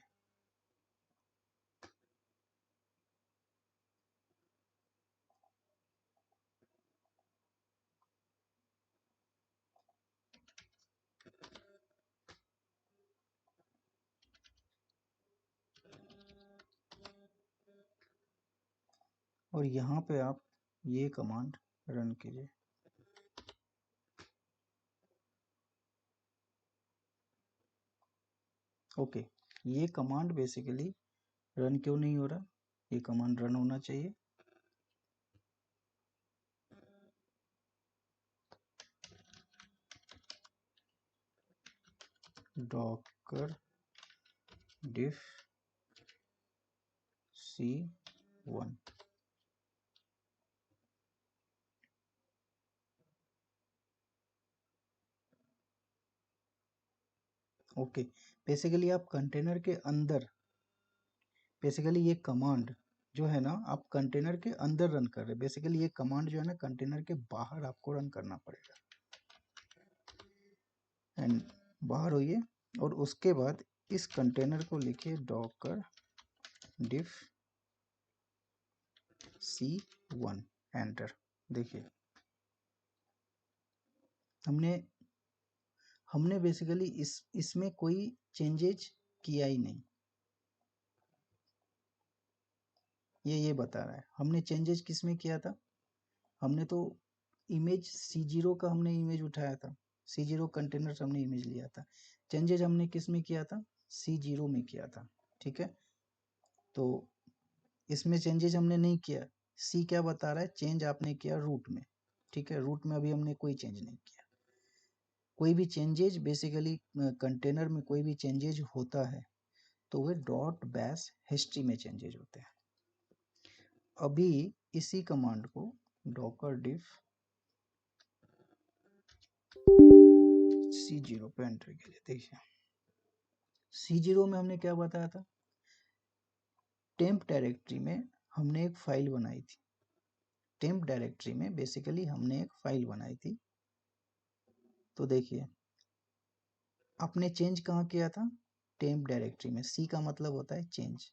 और यहाँ पे आप ये कमांड रन कीजिए। ओके, ये कमांड बेसिकली रन क्यों नहीं हो रहा, ये कमांड रन होना चाहिए। डॉकर डिफ C1, ओके। बेसिकली आप कंटेनर के अंदर, बेसिकली ये कमांड जो है ना, आप कंटेनर के अंदर रन कर रहे हैं। बेसिकली ये कमांड जो है ना, कंटेनर के बाहर आपको रन करना पड़ेगा। एंड बाहर होइए, और उसके बाद इस कंटेनर को लिखिए डॉकर डिफ C1, एंटर। देखिए हमने बेसिकली इसमें कोई चेंजेज किया ही नहीं, ये बता रहा है। हमने चेंजेज किस में किया था, हमने तो इमेज C0 का हमने इमेज उठाया था, C0 कंटेनर से हमने इमेज लिया था। चेंजेज हमने किस में किया था, C0 में किया था, ठीक है। तो इसमें चेंजेज हमने नहीं किया। सी क्या बता रहा है, चेंज आपने किया रूट में, ठीक है। रूट में अभी हमने कोई चेंज नहीं किया। कोई भी चेंजेज बेसिकली कंटेनर में कोई भी चेंजेज होता है तो वे डॉट बैश हिस्ट्री में चेंजेज होते हैं। अभी इसी कमांड को डॉकर डिफ C0 पे एंटर कीजिए। देखिए C0 में हमने क्या बताया था, टेम्प डायरेक्टरी में हमने एक फाइल बनाई थी। टेम्प डायरेक्टरी में बेसिकली हमने एक फाइल बनाई थी। तो देखिए आपने चेंज कहाँ किया था, टेम्प डायरेक्टरी में। सी का मतलब होता है चेंज,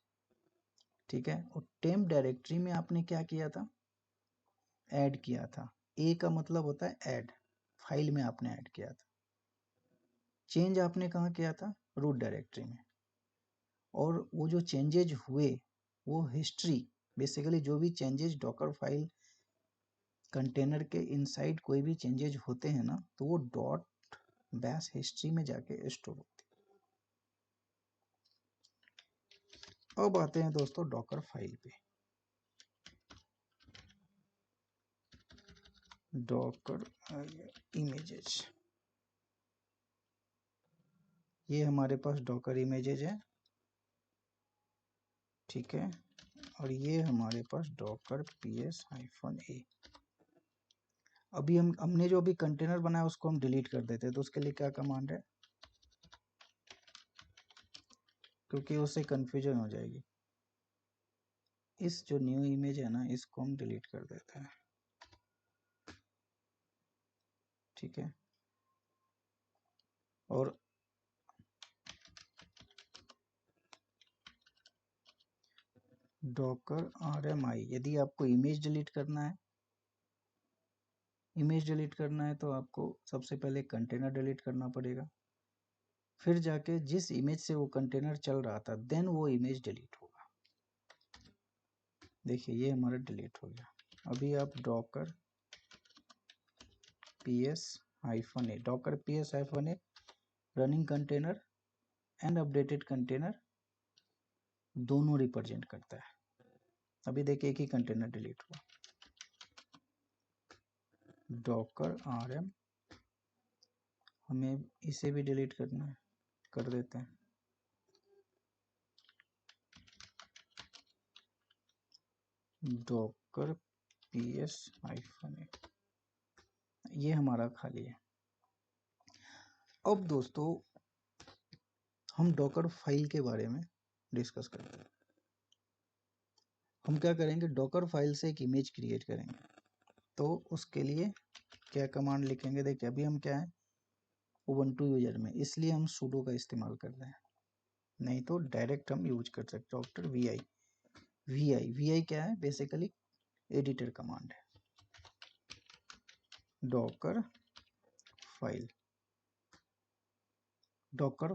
ठीक है। और टेम्प डायरेक्टरी में आपने क्या किया था, ऐड किया था। ए का मतलब होता है ऐड, फाइल में आपने ऐड किया था। चेंज आपने कहाँ किया था, रूट डायरेक्टरी में। और वो जो चेंजेज हुए वो हिस्ट्री, बेसिकली जो भी चेंजेज डॉकर फाइल कंटेनर के इनसाइड कोई भी चेंजेज होते हैं ना, तो वो डॉट बैश हिस्ट्री में जाके स्टोर होते हैं। अब आते हैं दोस्तों डॉकर फाइल पे। डॉकर इमेजेस, ये हमारे पास डॉकर इमेजेज है, ठीक है। और ये हमारे पास डॉकर PS-A। अभी हमने जो अभी कंटेनर बनाया उसको हम डिलीट कर देते हैं, तो उसके लिए क्या कमांड है, क्योंकि उससे कंफ्यूजन हो जाएगी। इस जो न्यू इमेज है ना, इसको हम डिलीट कर देते हैं, ठीक है। और डॉकर RMI, यदि आपको इमेज डिलीट करना है, इमेज डिलीट करना है तो आपको सबसे पहले कंटेनर डिलीट करना पड़ेगा, फिर जाके जिस इमेज से वो कंटेनर चल रहा था देन वो इमेज डिलीट होगा। देखिए ये हमारा डिलीट हो गया। अभी आप Docker PS-A, Docker PS-A running container and updated container दोनों रिप्रेजेंट करता है। अभी देखिए एक ही कंटेनर डिलीट हुआ, डॉकर rm, हमें इसे भी डिलीट करना है, कर देते हैं। डॉकर ps-a, ये हमारा खाली है। अब दोस्तों हम डॉकर फाइल के बारे में डिस्कस करते हैं। हम क्या करेंगे, डॉकर फाइल से एक इमेज क्रिएट करेंगे। तो उसके लिए क्या कमांड लिखेंगे, देखिए अभी हम क्या है उबंटू यूजर में, इसलिए हम sudo का इस्तेमाल कर रहे हैं, नहीं तो डायरेक्ट हम यूज कर सकते हैं डॉक्टर vi क्या है, बेसिकली एडिटर कमांड है। डॉकर फाइल, डॉकर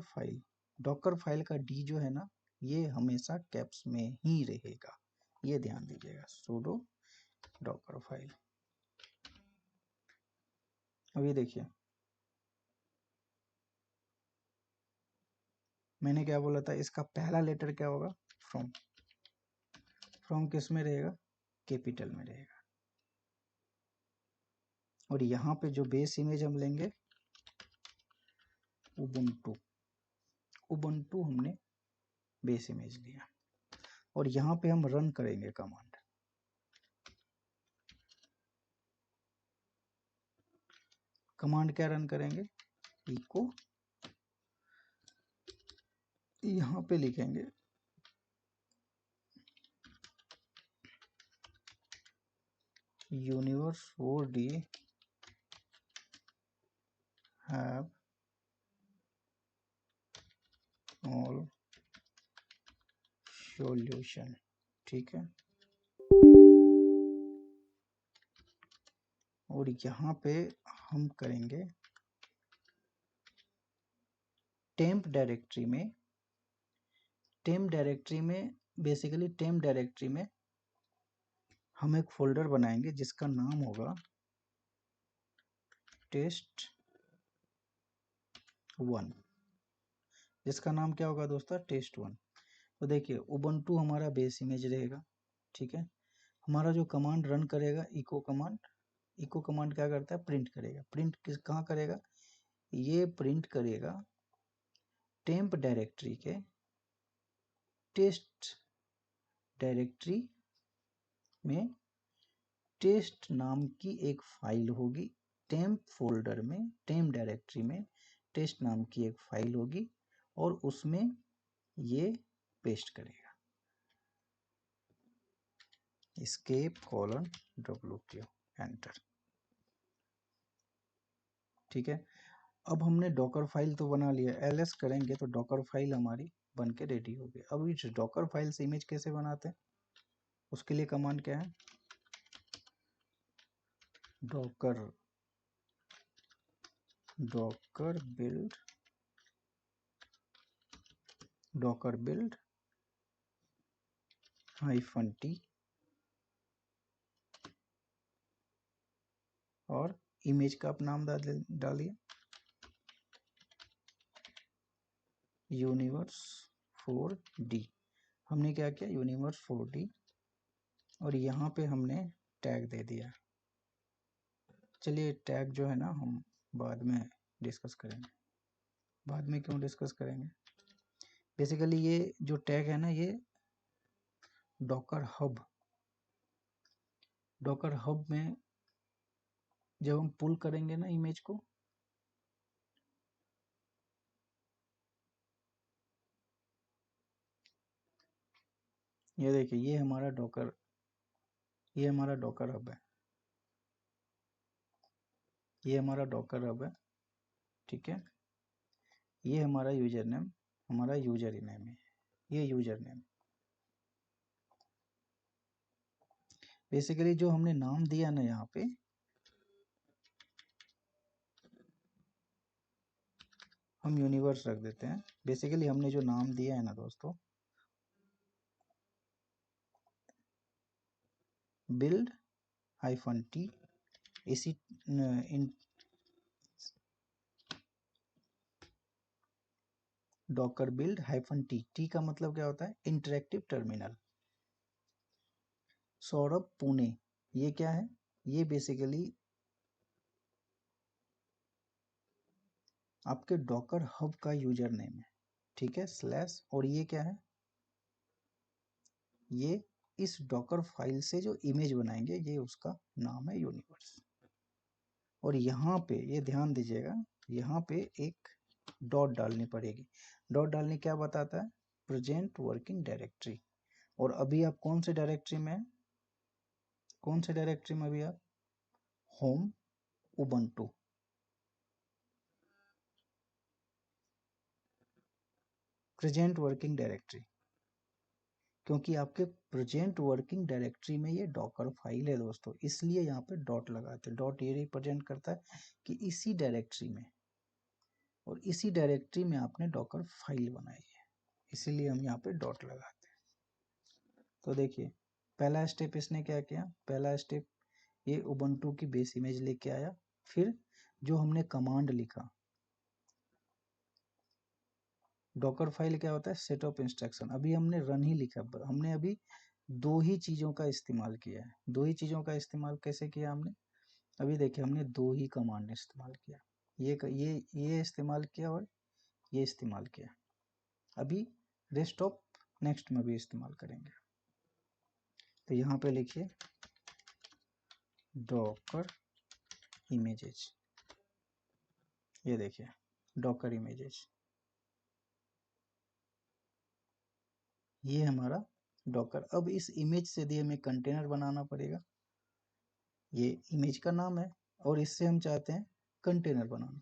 फाइल का डी जो है ना, ये हमेशा कैप्स में ही रहेगा, ये ध्यान दीजिएगा। sudo Docker file. अभी देखिए मैंने क्या बोला था, इसका पहला लेटर क्या होगा, फ्रॉम किस में रहेगा, कैपिटल में रहेगा। और यहाँ पे जो बेस इमेज हम लेंगे उबंटू हमने बेस इमेज लिया, और यहाँ पे हम रन करेंगे कमांड। कमांड क्या रन करेंगे, इको, यहाँ पे लिखेंगे universe 4D have all solution, ठीक है। और यहाँ पे हम करेंगे टेम्प डायरेक्टरी में बेसिकली टेम्प डायरेक्टरी में हम एक फोल्डर बनाएंगे जिसका नाम होगा test1, जिसका नाम क्या होगा दोस्तों, test1। तो देखिए उबंटू हमारा बेस इमेज रहेगा, ठीक है। हमारा जो कमांड रन करेगा इको कमांड क्या करता है, प्रिंट करेगा। प्रिंट किस कहाँ करेगा, ये प्रिंट करेगा टेम्प डायरेक्टरी के टेस्ट डायरेक्टरी में टेस्ट नाम की एक फाइल होगी, टेम्प फोल्डर में, टेम्प डायरेक्टरी में टेस्ट नाम की एक फाइल होगी, और उसमें ये पेस्ट करेगा, escape::w, एंटर, ठीक है। अब हमने डॉकर फाइल तो बना लिया, ls करेंगे तो डॉकर फाइल हमारी बन के रेडी हो गई। अब इस डॉकर फाइल से इमेज कैसे बनाते हैं, उसके लिए कमांड क्या है, डॉकर बिल्ड -t और इमेज का आप नाम डालिए universe4D। हमने क्या किया, universe4D, और यहाँ पे हमने टैग दे दिया। चलिए टैग जो है ना हम बाद में डिस्कस करेंगे। बाद में क्यों डिस्कस करेंगे, बेसिकली ये जो टैग है ना, ये डॉकर हब में जब हम पुल करेंगे ना इमेज को, ये देखिए ये हमारा डॉकर हब है, ये हमारा डॉकर हब है, ठीक है। ये हमारा यूजर नेम है, ये यूजर नेम। बेसिकली जो हमने नाम दिया ना, यहाँ पे हम यूनिवर्स रख देते हैं। बेसिकली हमने जो नाम दिया है ना दोस्तों, बिल्ड -t, इसी डॉकर बिल्ड -t, टी का मतलब क्या होता है, इंटरेक्टिव टर्मिनल। सौरभ पुणे, ये क्या है, ये बेसिकली आपके डॉकर हब का यूजर नेम है, ठीक है, स्लैश, और ये क्या है, ये इस डॉकर फाइल से जो इमेज बनाएंगे ये उसका नाम है यूनिवर्स। और यहाँ पे ये ध्यान दीजिएगा, यहाँ पे एक डॉट डालनी पड़ेगी। डॉट डालने क्या बताता है, प्रेजेंट वर्किंग डायरेक्टरी। और अभी आप कौन से डायरेक्टरी में है, कौन से डायरेक्टरी में अभी आप, home Ubuntu, present working directory, क्योंकि आपके प्रेजेंट वर्किंग डायरेक्टरी में ये डॉकर फाइल है दोस्तों, इसलिए यहाँ पे डॉट लगाते हैं। डॉट ये रिप्रेजेंट करता है कि इसी डायरेक्टरी में और इसी डायरेक्टरी में आपने डॉकर फाइल बनाई है, इसीलिए हम यहाँ पे डॉट लगाते हैं। तो देखिए पहला स्टेप इसने क्या किया, पहला स्टेप ये उबंटू की बेस इमेज लेके आया, फिर जो हमने कमांड लिखा, डॉकर फाइल क्या होता है, सेट ऑफ इंस्ट्रक्शन, अभी हमने रन ही लिखा, हमने अभी दो ही चीज़ों का इस्तेमाल किया है। दो ही चीज़ों का इस्तेमाल कैसे किया हमने, अभी देखिए हमने दो ही कमांड इस्तेमाल किया, ये इस्तेमाल किया और ये इस्तेमाल किया। अभी रेस्ट ऑफ नेक्स्ट में भी इस्तेमाल करेंगे। तो यहाँ पे लिखिए डॉकर इमेजेस, ये देखिए डॉकर इमेजेस, ये हमारा डॉकर। अब इस इमेज से दिए हमें कंटेनर बनाना पड़ेगा, ये इमेज का नाम है और इससे हम चाहते हैं कंटेनर बनाना,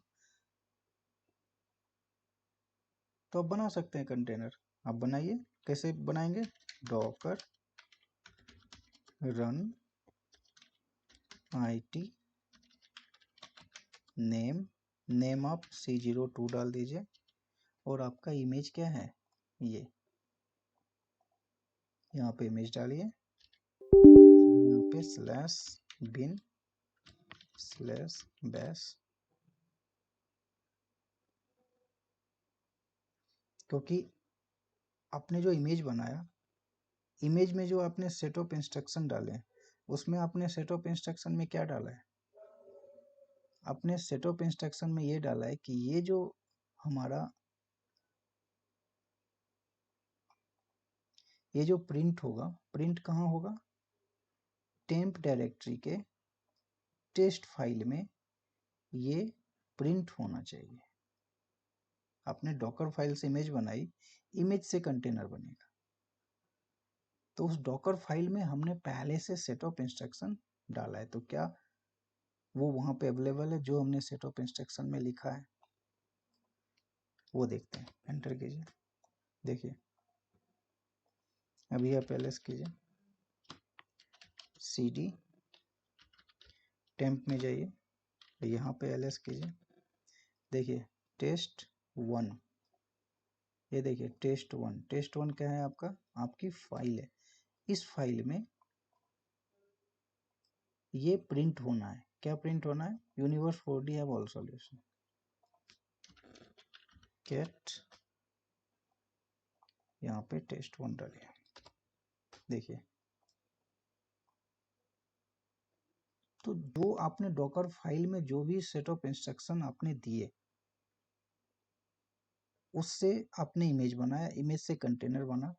तो आप बना सकते हैं कंटेनर। आप बनाइए, कैसे बनाएंगे, Docker run IT name, name आप C02 डाल दीजिए, और आपका इमेज क्या है, ये यहाँ पे इमेज डालिए, यहाँ पे स्लैश बिन स्लैश बैश, क्योंकि आपने जो इमेज बनाया, इमेज में जो आपने सेट ऑफ इंस्ट्रक्शन डाले, उसमें आपने सेट ऑफ इंस्ट्रक्शन में क्या डाला है, आपने सेट ऑफ इंस्ट्रक्शन में ये डाला है कि ये जो हमारा ये जो प्रिंट होगा, प्रिंट कहाँ होगा, टेम्प डायरेक्टरी के टेस्ट फाइल में ये प्रिंट होना चाहिए। आपने डॉकर फाइल से इमेज बनाई, इमेज से कंटेनर बनेगा, तो उस डॉकर फाइल में हमने पहले से सेट ऑफ इंस्ट्रक्शन डाला है, तो क्या वो वहाँ पे अवेलेबल है जो हमने सेट ऑफ इंस्ट्रक्शन में लिखा है, वो देखते हैं। एंटर कीजिए, देखिए अभी आप एलएस कीजिए, CD टेम्प में जाइए, यहाँ पे एलएस कीजिए, देखिए टेस्ट 1, ये देखिए टेस्ट 1, टेस्ट 1 क्या है आपका, आपकी फाइल है। इस फाइल में ये प्रिंट होना है, क्या प्रिंट होना है, universe 4D have all solution, get, यहाँ पे टेस्ट 1 डालिए, देखिए। तो जो आपने डॉकर फाइल में जो भी सेट ऑफ इंस्ट्रक्शन आपने दिए, उससे आपने इमेज बनाया, इमेज से कंटेनर बना,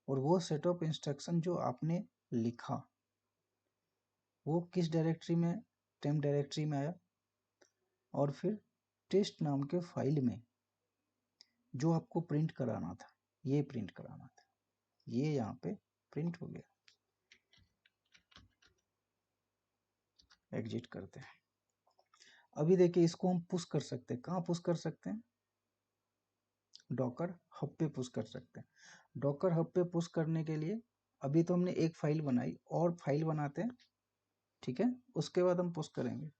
और वो सेट ऑफ इंस्ट्रक्शन जो आपने लिखा वो किस डायरेक्टरी में, टेम्प डायरेक्टरी में आया, और फिर टेस्ट नाम के फाइल में जो आपको प्रिंट कराना था, ये प्रिंट कराना था, ये यहाँ पे प्रिंट हो गया। एग्जिट करते हैं। अभी देखिए इसको हम पुश कर सकते हैं, कहाँ पुश कर सकते हैं, डॉकर हब पे पुश कर सकते हैं। डॉकर हब पे पुश करने के लिए अभी तो हमने एक फाइल बनाई, और फाइल बनाते हैं, ठीक है, उसके बाद हम पुश करेंगे।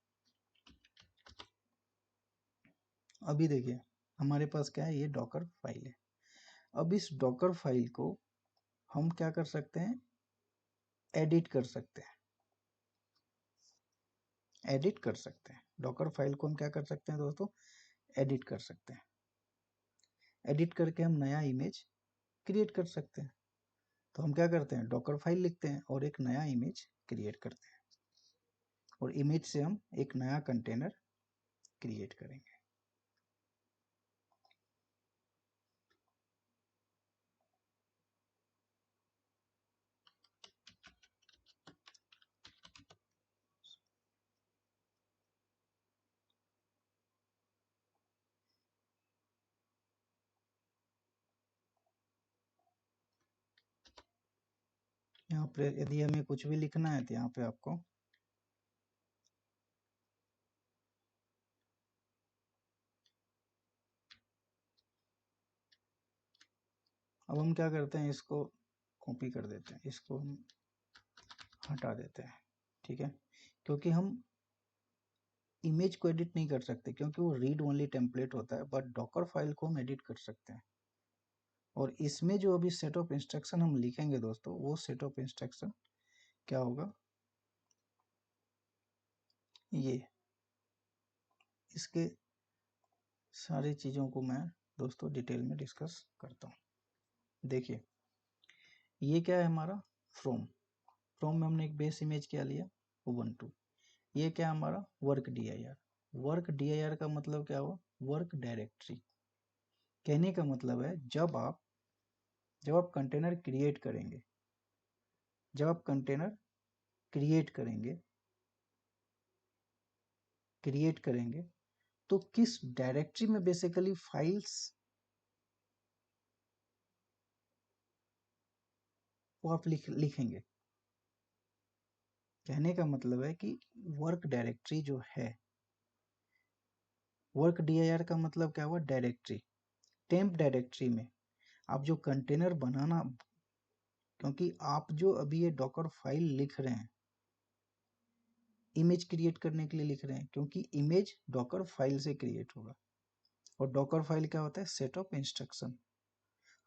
अभी देखिए हमारे पास क्या है, ये डॉकर फाइल है। अब इस डॉकर फाइल को हम क्या कर सकते हैं, एडिट कर सकते हैं, एडिट कर सकते हैं। डॉकर फाइल को हम क्या कर सकते हैं दोस्तों, एडिट कर सकते हैं। एडिट करके हम नया इमेज क्रिएट कर सकते हैं। तो हम क्या करते हैं, डॉकर फाइल लिखते हैं और एक नया इमेज क्रिएट करते हैं, और इमेज से हम एक नया कंटेनर क्रिएट करेंगे। यहाँ पे यदि हमें कुछ भी लिखना है तो यहाँ पे आपको अब हम क्या करते हैं, इसको कॉपी कर देते हैं, इसको हम हटा देते हैं, ठीक है, क्योंकि हम इमेज को एडिट नहीं कर सकते क्योंकि वो रीड ओनली टेम्पलेट होता है, बट डॉकर फाइल को हम एडिट कर सकते हैं। और इसमें जो अभी सेट ऑफ इंस्ट्रक्शन हम लिखेंगे दोस्तों, वो सेट ऑफ इंस्ट्रक्शन क्या होगा, ये इसके सारी चीज़ों को मैं दोस्तों डिटेल में डिस्कस करता हूँ। देखिए ये क्या है हमारा फ्रॉम, फ्रॉम में हमने एक बेस इमेज क्या लिया, उबंटू। ये क्या हमारा वर्क dir, वर्क dir का मतलब क्या हुआ, वर्क डायरेक्टरी। कहने का मतलब है जब आप कंटेनर क्रिएट करेंगे, जब आप कंटेनर क्रिएट करेंगे तो किस डायरेक्टरी में बेसिकली फाइल्स वो आप लिखेंगे। कहने का मतलब है कि वर्क डायरेक्टरी जो है, वर्क dir का मतलब क्या हुआ, डायरेक्टरी। टेम्प डायरेक्टरी में आप जो कंटेनर बनाना, क्योंकि आप जो अभी ये डॉकर फाइल लिख रहे हैं, इमेज क्रिएट करने के लिए लिख रहे हैं, क्योंकि इमेज डॉकर फाइल से क्रिएट होगा। और डॉकर फाइल क्या होता है, सेट ऑफ इंस्ट्रक्शन।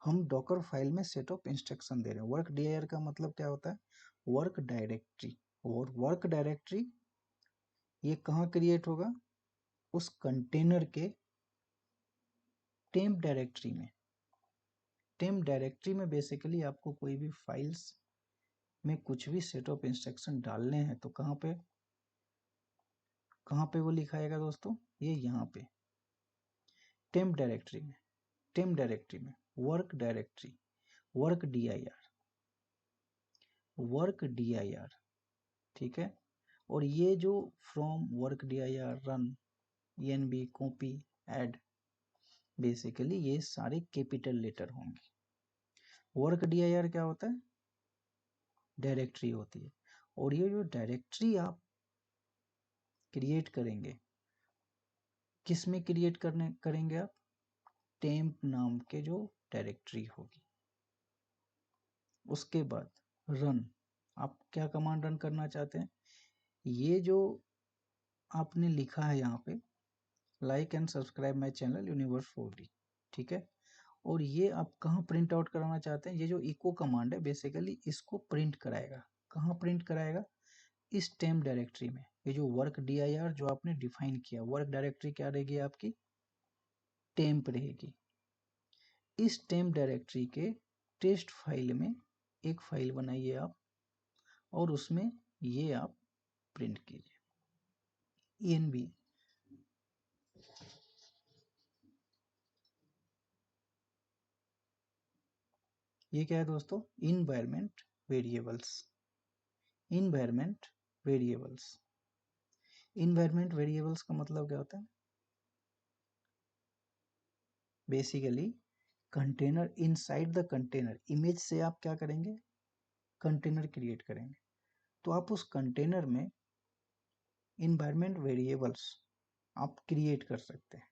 हम डॉकर फाइल में सेट ऑफ इंस्ट्रक्शन दे रहे हैं। वर्क dir का मतलब क्या होता है, वर्क डायरेक्टरी। और वर्क डायरेक्टरी ये कहाँ क्रिएट होगा, उस कंटेनर के टेम्प डायरेक्टरी में। टेम्प डायरेक्टरी में बेसिकली आपको कोई भी फाइल्स में कुछ भी सेट ऑफ इंस्ट्रक्शन डालने हैं तो कहाँ पे वो लिखाएगा दोस्तों, ये यहाँ पे टेम्प डायरेक्टरी में। टेम्प डायरेक्टरी में वर्क डायरेक्टरी, वर्क dir, ठीक है। और ये जो from, work dir, run, env, copy, add, basically ये सारे कैपिटल लेटर होंगे। वर्क dir क्या होता है, डायरेक्टरी होती है। और ये जो डायरेक्टरी आप क्रिएट करेंगे, किस में क्रिएट करेंगे आप, टेम्प नाम के जो डायरेक्टरी होगी। उसके बाद रन, आप क्या कमांड रन करना चाहते हैं, ये जो आपने लिखा है यहाँ पे, like and subscribe my channel universe 4D, ठीक है। और ये आप कहाँ प्रिंट आउट कराना चाहते हैं, ये जो इको कमांड है बेसिकली इसको प्रिंट कराएगा। कहाँ प्रिंट कराएगा, इस टेम्प डायरेक्टरी में। ये जो वर्क dir जो आपने डिफाइन किया, वर्क डायरेक्टरी क्या रहेगी आपकी, टेम्प रहेगी। इस टेम्प डायरेक्टरी के टेस्ट फाइल में एक फाइल बनाइए आप, और उसमें ये आप प्रिंट कीजिए, env। ये क्या है दोस्तों, environment variables. Environment variables, environment variables का मतलब क्या होता है, basically container, inside the container image से आप क्या करेंगे, कंटेनर क्रिएट करेंगे। तो आप उस कंटेनर में इन्वायरमेंट वेरिएबल्स आप क्रिएट कर सकते हैं,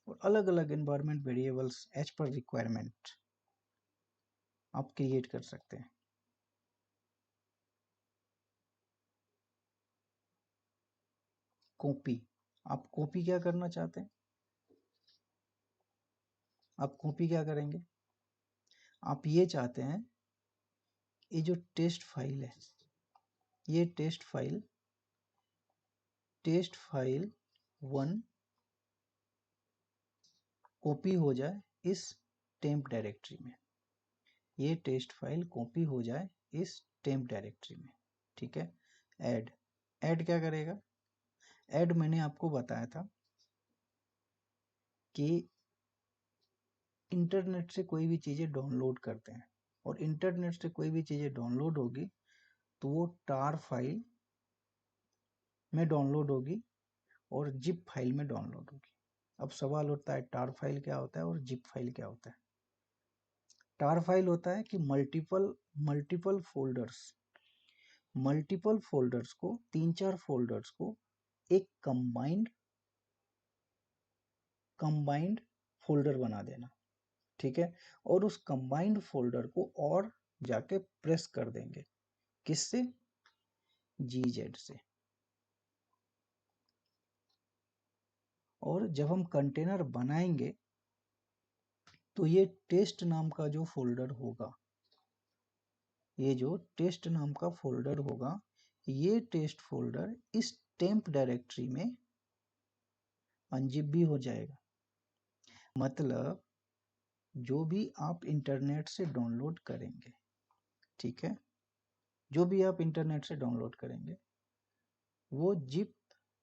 और अलग अलग environment variables as per requirement आप क्रिएट कर सकते हैं। कॉपी, आप कॉपी क्या करना चाहते हैं, आप कॉपी क्या करेंगे, आप ये चाहते हैं ये जो टेस्ट फाइल है, ये टेस्ट फाइल 1 कॉपी हो जाए इस टेम्प डायरेक्टरी में, ये टेस्ट फाइल कॉपी हो जाए इस टेम्प डायरेक्टरी में। ठीक है, ऐड क्या करेगा? ऐड मैंने आपको बताया था कि इंटरनेट से कोई भी चीज़ें डाउनलोड करते हैं, और इंटरनेट से कोई भी चीज़ें डाउनलोड होगी तो वो टार फाइल में डाउनलोड होगी और जिप फाइल में डाउनलोड होगी। अब सवाल उठता है टार फाइल क्या होता है और जिप फाइल क्या होता है? टार फाइल होता है कि मल्टीपल फोल्डर्स को, 3-4 फोल्डर्स को एक कंबाइंड फोल्डर बना देना। ठीक है, और उस कंबाइंड फोल्डर को और जाके प्रेस कर देंगे, किससे? gz से। और जब हम कंटेनर बनाएंगे तो ये टेस्ट नाम का जो फोल्डर होगा, ये जो टेस्ट नाम का फोल्डर होगा, ये टेस्ट फोल्डर इस टेम्प डायरेक्टरी में अनजिप भी हो जाएगा। मतलब जो भी आप इंटरनेट से डाउनलोड करेंगे, ठीक है, जो भी आप इंटरनेट से डाउनलोड करेंगे वो जिप,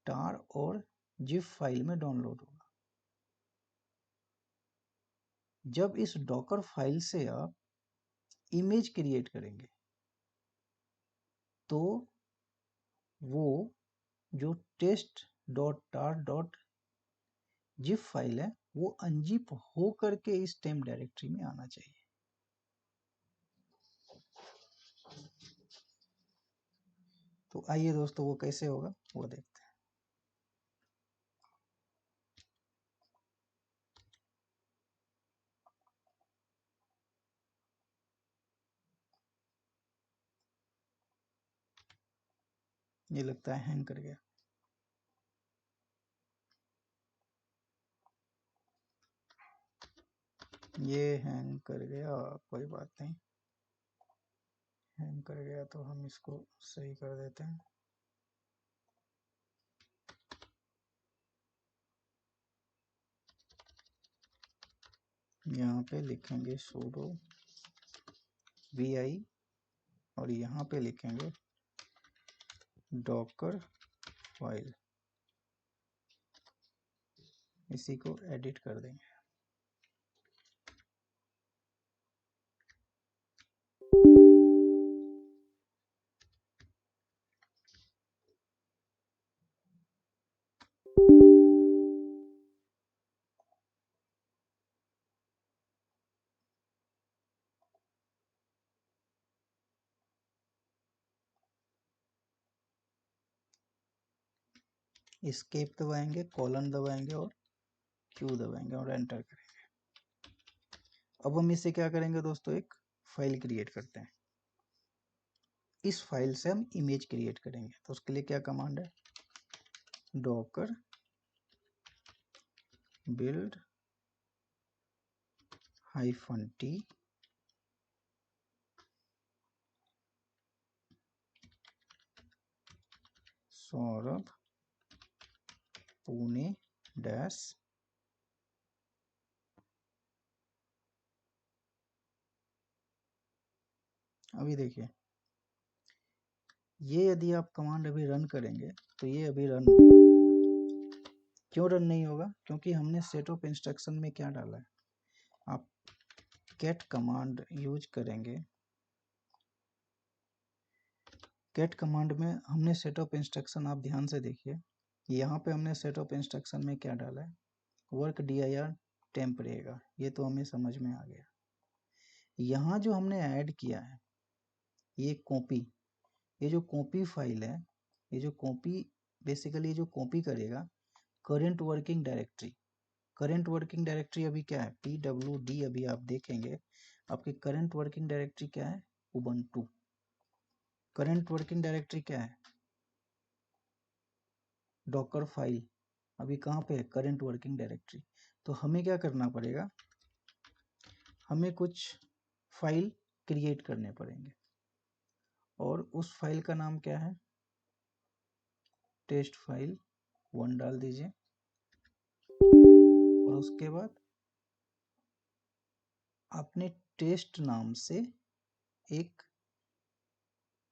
टार और जिप फाइल में डाउनलोड होगा। जब इस डॉकर फाइल से आप इमेज क्रिएट करेंगे तो वो जो टेस्ट डॉट टार डॉट जिप फाइल है वो अनजिप हो करके इस टेम्प डायरेक्टरी में आना चाहिए। तो आइए दोस्तों वो कैसे होगा वो देखते हैं। ये लगता है हैंग कर गया। ये हैंग कर गया, कोई बात नहीं, हैंग कर गया तो हम इसको सही कर देते हैं। यहाँ पे लिखेंगे sudo vi और यहाँ पे लिखेंगे डॉकर फाइल, इसी को एडिट कर देंगे। एस्केप दबाएंगे, कॉलन दबाएंगे और क्यू दबाएंगे और एंटर करेंगे। अब हम इससे क्या करेंगे दोस्तों, एक फाइल क्रिएट करते हैं। इस फाइल से हम इमेज क्रिएट करेंगे, तो उसके लिए क्या कमांड है? Docker build -t Saurabh Pune dash अभी देखिए, ये यदि आप कमांड अभी रन करेंगे तो ये अभी रन, क्यों रन नहीं होगा? क्योंकि हमने सेट ऑफ इंस्ट्रक्शन में क्या डाला है, आप गेट कमांड यूज करेंगे, गेट कमांड में हमने सेट ऑफ इंस्ट्रक्शन, आप ध्यान से देखिए, यहाँ पे हमने सेट ऑफ इंस्ट्रक्शन में क्या डाला है, वर्क dir टेम्प रहेगा, ये तो हमें समझ में आ गया। यहाँ जो हमने ऐड किया है ये कॉपी, ये जो कॉपी फाइल है, ये जो कॉपी, बेसिकली ये जो कॉपी करेगा current working directory, current working directory अभी क्या है, pwd, अभी आप देखेंगे आपकी करंट वर्किंग डायरेक्टरी क्या है, उबंटू। करंट वर्किंग डायरेक्टरी क्या है, डॉकर फाइल, अभी कहाँ पे है, करंट वर्किंग डायरेक्टरी। तो हमें क्या करना पड़ेगा, हमें कुछ फाइल क्रिएट करने पड़ेंगे, और उस फाइल का नाम क्या है, टेस्ट फाइल 1 डाल दीजिए, और उसके बाद आपने टेस्ट नाम से एक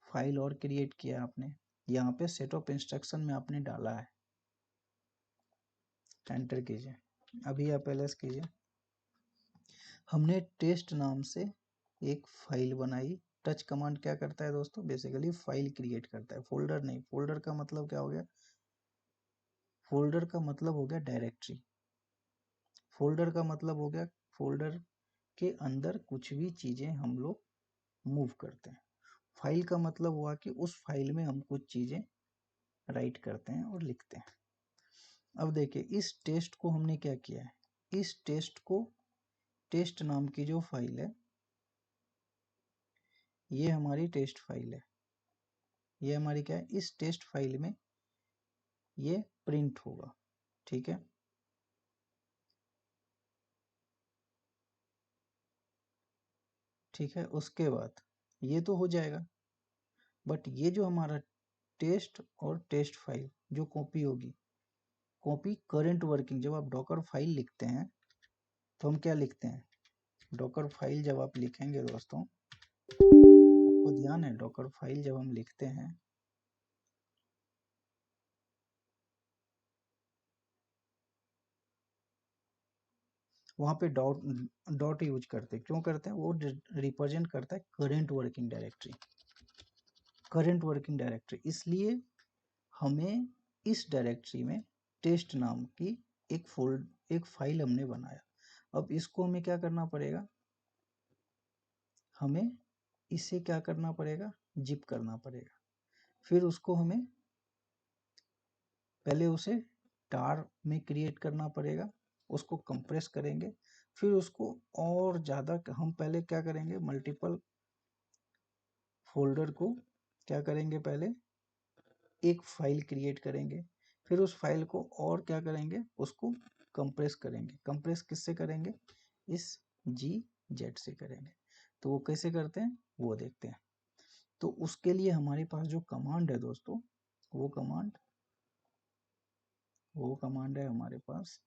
फाइल और क्रिएट किया आपने, यहाँ पे सेट ऑफ इंस्ट्रक्शन में आपने डाला है, एंटर कीजिए। अभी आप एलएस कीजिए। हमने टेस्ट नाम से एक फाइल बनाई। टच कमांड क्या करता है दोस्तों? बेसिकली फाइल क्रिएट करता है, फोल्डर नहीं। फोल्डर का मतलब क्या हो गया? फोल्डर का मतलब हो गया डायरेक्टरी। फोल्डर का मतलब हो गया फोल्डर के अंदर कुछ भी चीजें हम लोग मूव करते हैं। फाइल का मतलब हुआ कि उस फाइल में हम कुछ चीजें राइट करते हैं और लिखते हैं। अब देखिए इस टेस्ट को हमने क्या किया है, इस टेस्ट को, टेस्ट नाम की जो फाइल है, ये हमारी टेस्ट फाइल है। ये हमारी क्या है? इस टेस्ट फाइल में ये प्रिंट होगा, ठीक है। ठीक है, उसके बाद ये तो हो जाएगा, बट ये जो हमारा टेस्ट और टेस्ट फाइल जो कॉपी होगी, कॉपी करंट वर्किंग, जब आप डॉकर फाइल लिखते हैं तो हम क्या लिखते हैं? डॉकर फाइल जब आप लिखेंगे दोस्तों, आपको ध्यान है, डॉकर फाइल जब हम लिखते हैं वहाँ पे डॉट यूज करते हैं। क्यों करते हैं? वो रिप्रेजेंट करता है current working directory, current working directory. इसलिए हमें इस डायरेक्टरी में टेस्ट नाम की एक फाइल हमने बनाया। अब इसको हमें क्या करना पड़ेगा? हमें इसे क्या करना पड़ेगा? जिप करना पड़ेगा। फिर उसको हमें पहले उसे टार में क्रिएट करना पड़ेगा, उसको कंप्रेस करेंगे, फिर उसको और ज़्यादा हम पहले क्या करेंगे? मल्टीपल फोल्डर को क्या करेंगे? पहले एक फाइल क्रिएट करेंगे, फिर उस फाइल को और क्या करेंगे? उसको कंप्रेस करेंगे। कंप्रेस किससे करेंगे? इस GZ से करेंगे। तो वो कैसे करते हैं वो देखते हैं। तो उसके लिए हमारे पास जो कमांड है दोस्तों, वो कमांड है हमारे पास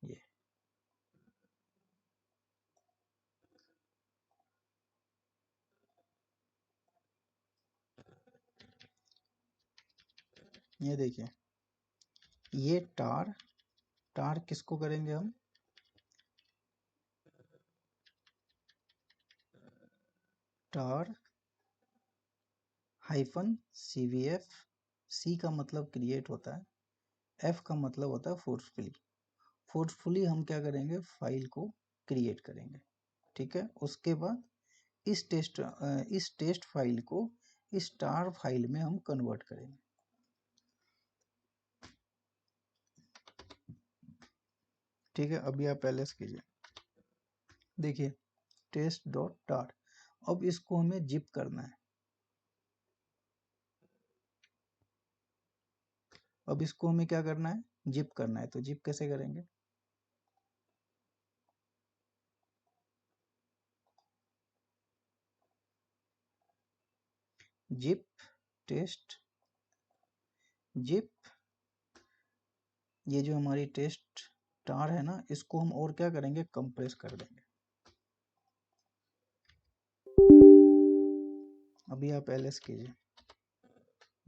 ये देखिए, ये टार किसको करेंगे हम? टार -cvf। सी का मतलब क्रिएट होता है, एफ का मतलब होता है फोर्सफुली। फोर्सफुली हम क्या करेंगे? फाइल को क्रिएट करेंगे, ठीक है। उसके बाद इस टेस्ट फाइल को इस टार फाइल में हम कन्वर्ट करेंगे। ठीक है, अभी आप पहले से कीजिए। देखिए टेस्ट डॉट टार, अब इसको हमें जिप करना है। अब इसको हमें क्या करना है? जिप करना है। तो जिप कैसे करेंगे? जिप टेस्ट जिप, ये जो हमारी टेस्ट टार है ना, इसको हम और क्या करेंगे? कंप्रेस कर देंगे। अभी आप एलएस कीजिए।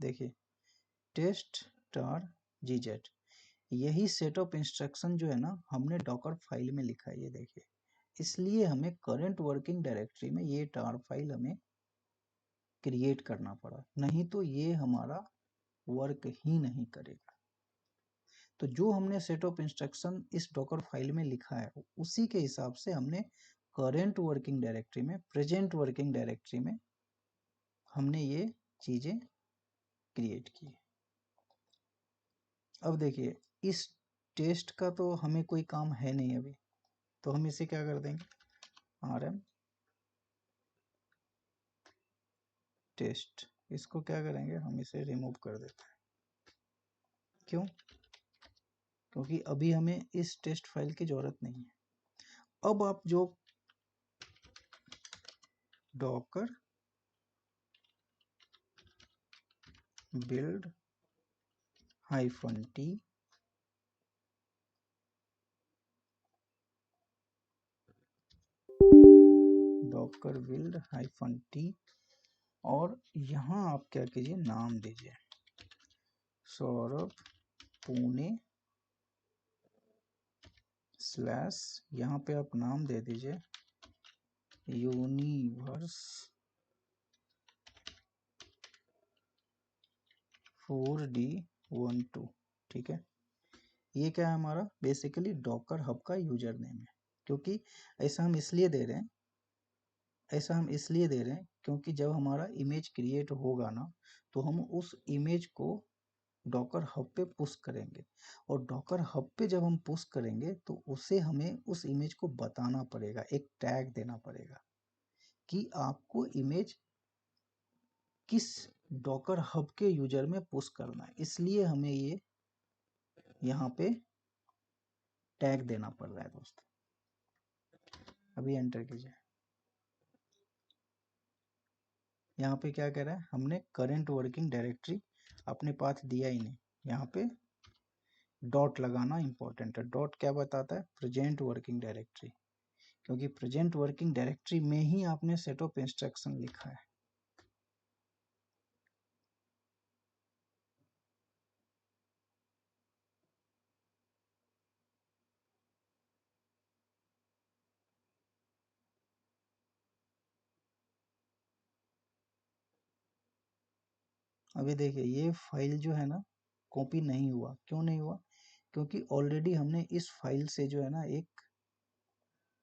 देखिए टेस्ट टार GZ, यही सेट ऑफ इंस्ट्रक्शन जो है ना, हमने डॉकर फाइल में लिखा है, ये देखिए। इसलिए हमें करंट वर्किंग डायरेक्टरी में ये टार फाइल हमें क्रिएट करना पड़ा, नहीं तो ये हमारा वर्क ही नहीं करेगा। तो जो हमने सेट ऑफ इंस्ट्रक्शन इस डॉकर फाइल में लिखा है, उसी के हिसाब से हमने करंट वर्किंग डायरेक्टरी में, प्रेजेंट वर्किंग डायरेक्टरी में हमने ये चीजें क्रिएट की। अब देखिए इस टेस्ट का तो हमें कोई काम है नहीं अभी, तो हम इसे क्या कर देंगे? RM टेस्ट, इसको क्या करेंगे? हम इसे रिमूव कर देते हैं। क्यों? क्योंकि अभी हमें इस टेस्ट फाइल की जरूरत नहीं है। अब आप जो Docker build -t Docker build -t और यहाँ आप क्या कीजिए, नाम दीजिए सौरभ पुणे स्लैश, यहाँ पे आप नाम दे दीजिए यूनिवर्स 4D12। ठीक है, ये क्या है हमारा बेसिकली डॉकर हब का यूजर नेम है। क्योंकि ऐसा हम इसलिए दे रहे हैं क्योंकि जब हमारा इमेज क्रिएट होगा ना, तो हम उस इमेज को डॉकर हब पे पुश करेंगे, और डॉकर हब पे जब हम पुश करेंगे तो उसे हमें उस इमेज को बताना पड़ेगा, एक टैग देना पड़ेगा कि आपको इमेज किस डॉकर हब के यूजर में पुश करना है। इसलिए हमें ये यहाँ पे टैग देना पड़ रहा है दोस्तों। अभी एंटर कीजिए, यहाँ पे क्या कह रहा है, हमने करंट वर्किंग डायरेक्टरी अपने पाथ दिया ही नहीं, यहाँ पे डॉट लगाना इंपॉर्टेंट है। डॉट क्या बताता है, प्रेजेंट वर्किंग डायरेक्टरी, क्योंकि प्रेजेंट वर्किंग डायरेक्टरी में ही आपने सेट ऑफ इंस्ट्रक्शन लिखा है। अभी देखिए ये फाइल जो है ना कॉपी नहीं हुआ, क्यों नहीं हुआ, क्योंकि ऑलरेडी हमने इस फाइल से जो है ना एक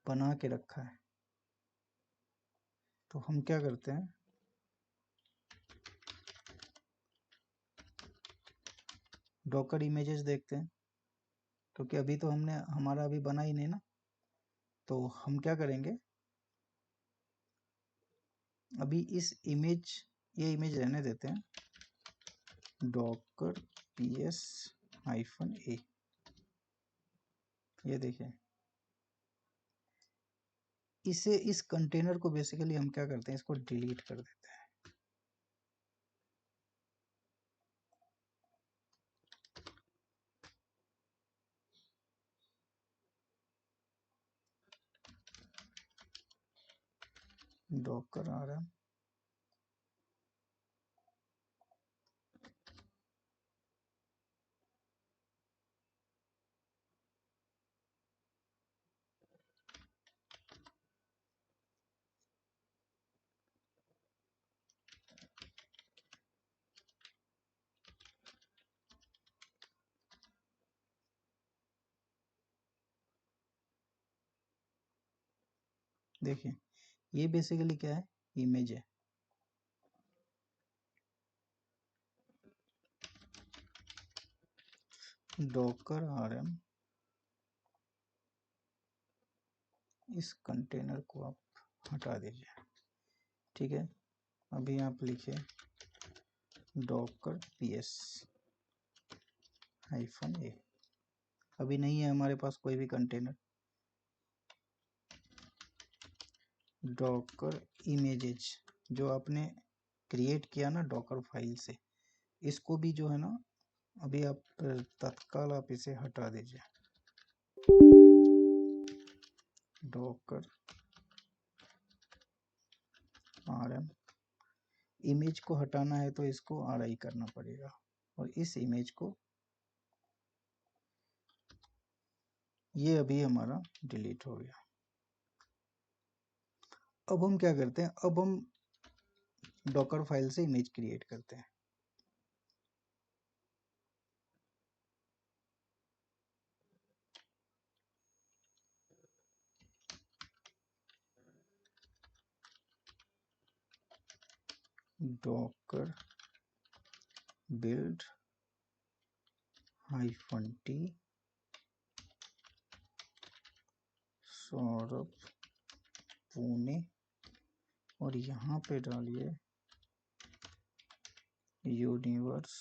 बना के रखा है। तो हम क्या करते हैं, डॉकर इमेजेस देखते हैं, क्योंकि अभी तो हमने हमारा अभी बना ही नहीं ना। तो हम क्या करेंगे, अभी इस इमेज, ये इमेज रहने देते हैं, डॉकर -a। ये देखिए, इसे, इस कंटेनर को बेसिकली हम क्या करते हैं, इसको डिलीट कर देते हैं। डॉकर rm, देखिए ये बेसिकली क्या है, इमेज है। डॉकर rm, इस कंटेनर को आप हटा दीजिए। ठीक है, अभी आप लिखिए डॉकर ps -a। अभी नहीं है हमारे पास कोई भी कंटेनर। डॉकर इमेजेस जो आपने क्रिएट किया ना डॉकर फाइल से, इसको भी जो है ना अभी आप तत्काल आप इसे हटा दीजिए। डॉकर rm, इमेज को हटाना है तो इसको ri करना पड़ेगा, और इस इमेज को, ये अभी हमारा डिलीट हो गया। अब हम क्या करते हैं, अब हम डॉकर फाइल से इमेज क्रिएट करते हैं। Docker build -t Saurabh Pune, और यहाँ पे डालिए यूनिवर्स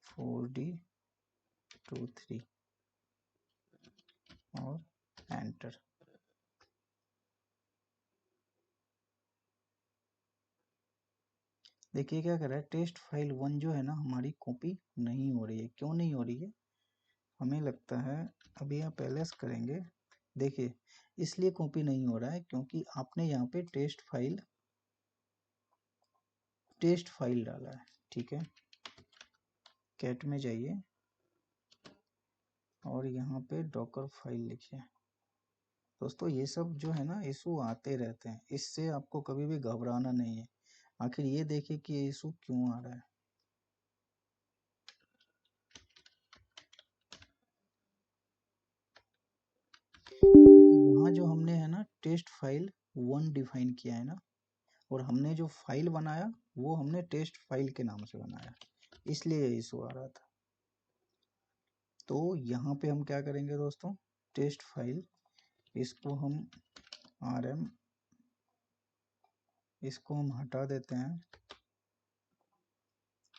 4D23 और एंटर। देखिए क्या कर रहा है, टेस्ट फाइल 1 जो है ना हमारी कॉपी नहीं हो रही है। क्यों नहीं हो रही है, हमें लगता है अभी आप ls करेंगे देखिए इसलिए कॉपी नहीं हो रहा है क्योंकि आपने यहाँ पे टेस्ट फाइल डाला है। ठीक है, कैट में जाइए और यहाँ पे डॉकर फाइल लिखिए। दोस्तों ये सब जो है ना इशू आते रहते हैं, इससे आपको कभी भी घबराना नहीं है। आखिर ये देखिए कि ये इशू क्यों आ रहा है। यहाँ जो हमने है ना टेस्ट फाइल 1 डिफाइन किया है ना, और हमने जो फाइल बनाया वो हमने टेस्ट फाइल के नाम से बनाया, इसलिए ये इशू आ रहा था। तो यहाँ पे हम क्या करेंगे दोस्तों, टेस्ट फाइल इसको हम rm इसको हम हटा देते हैं।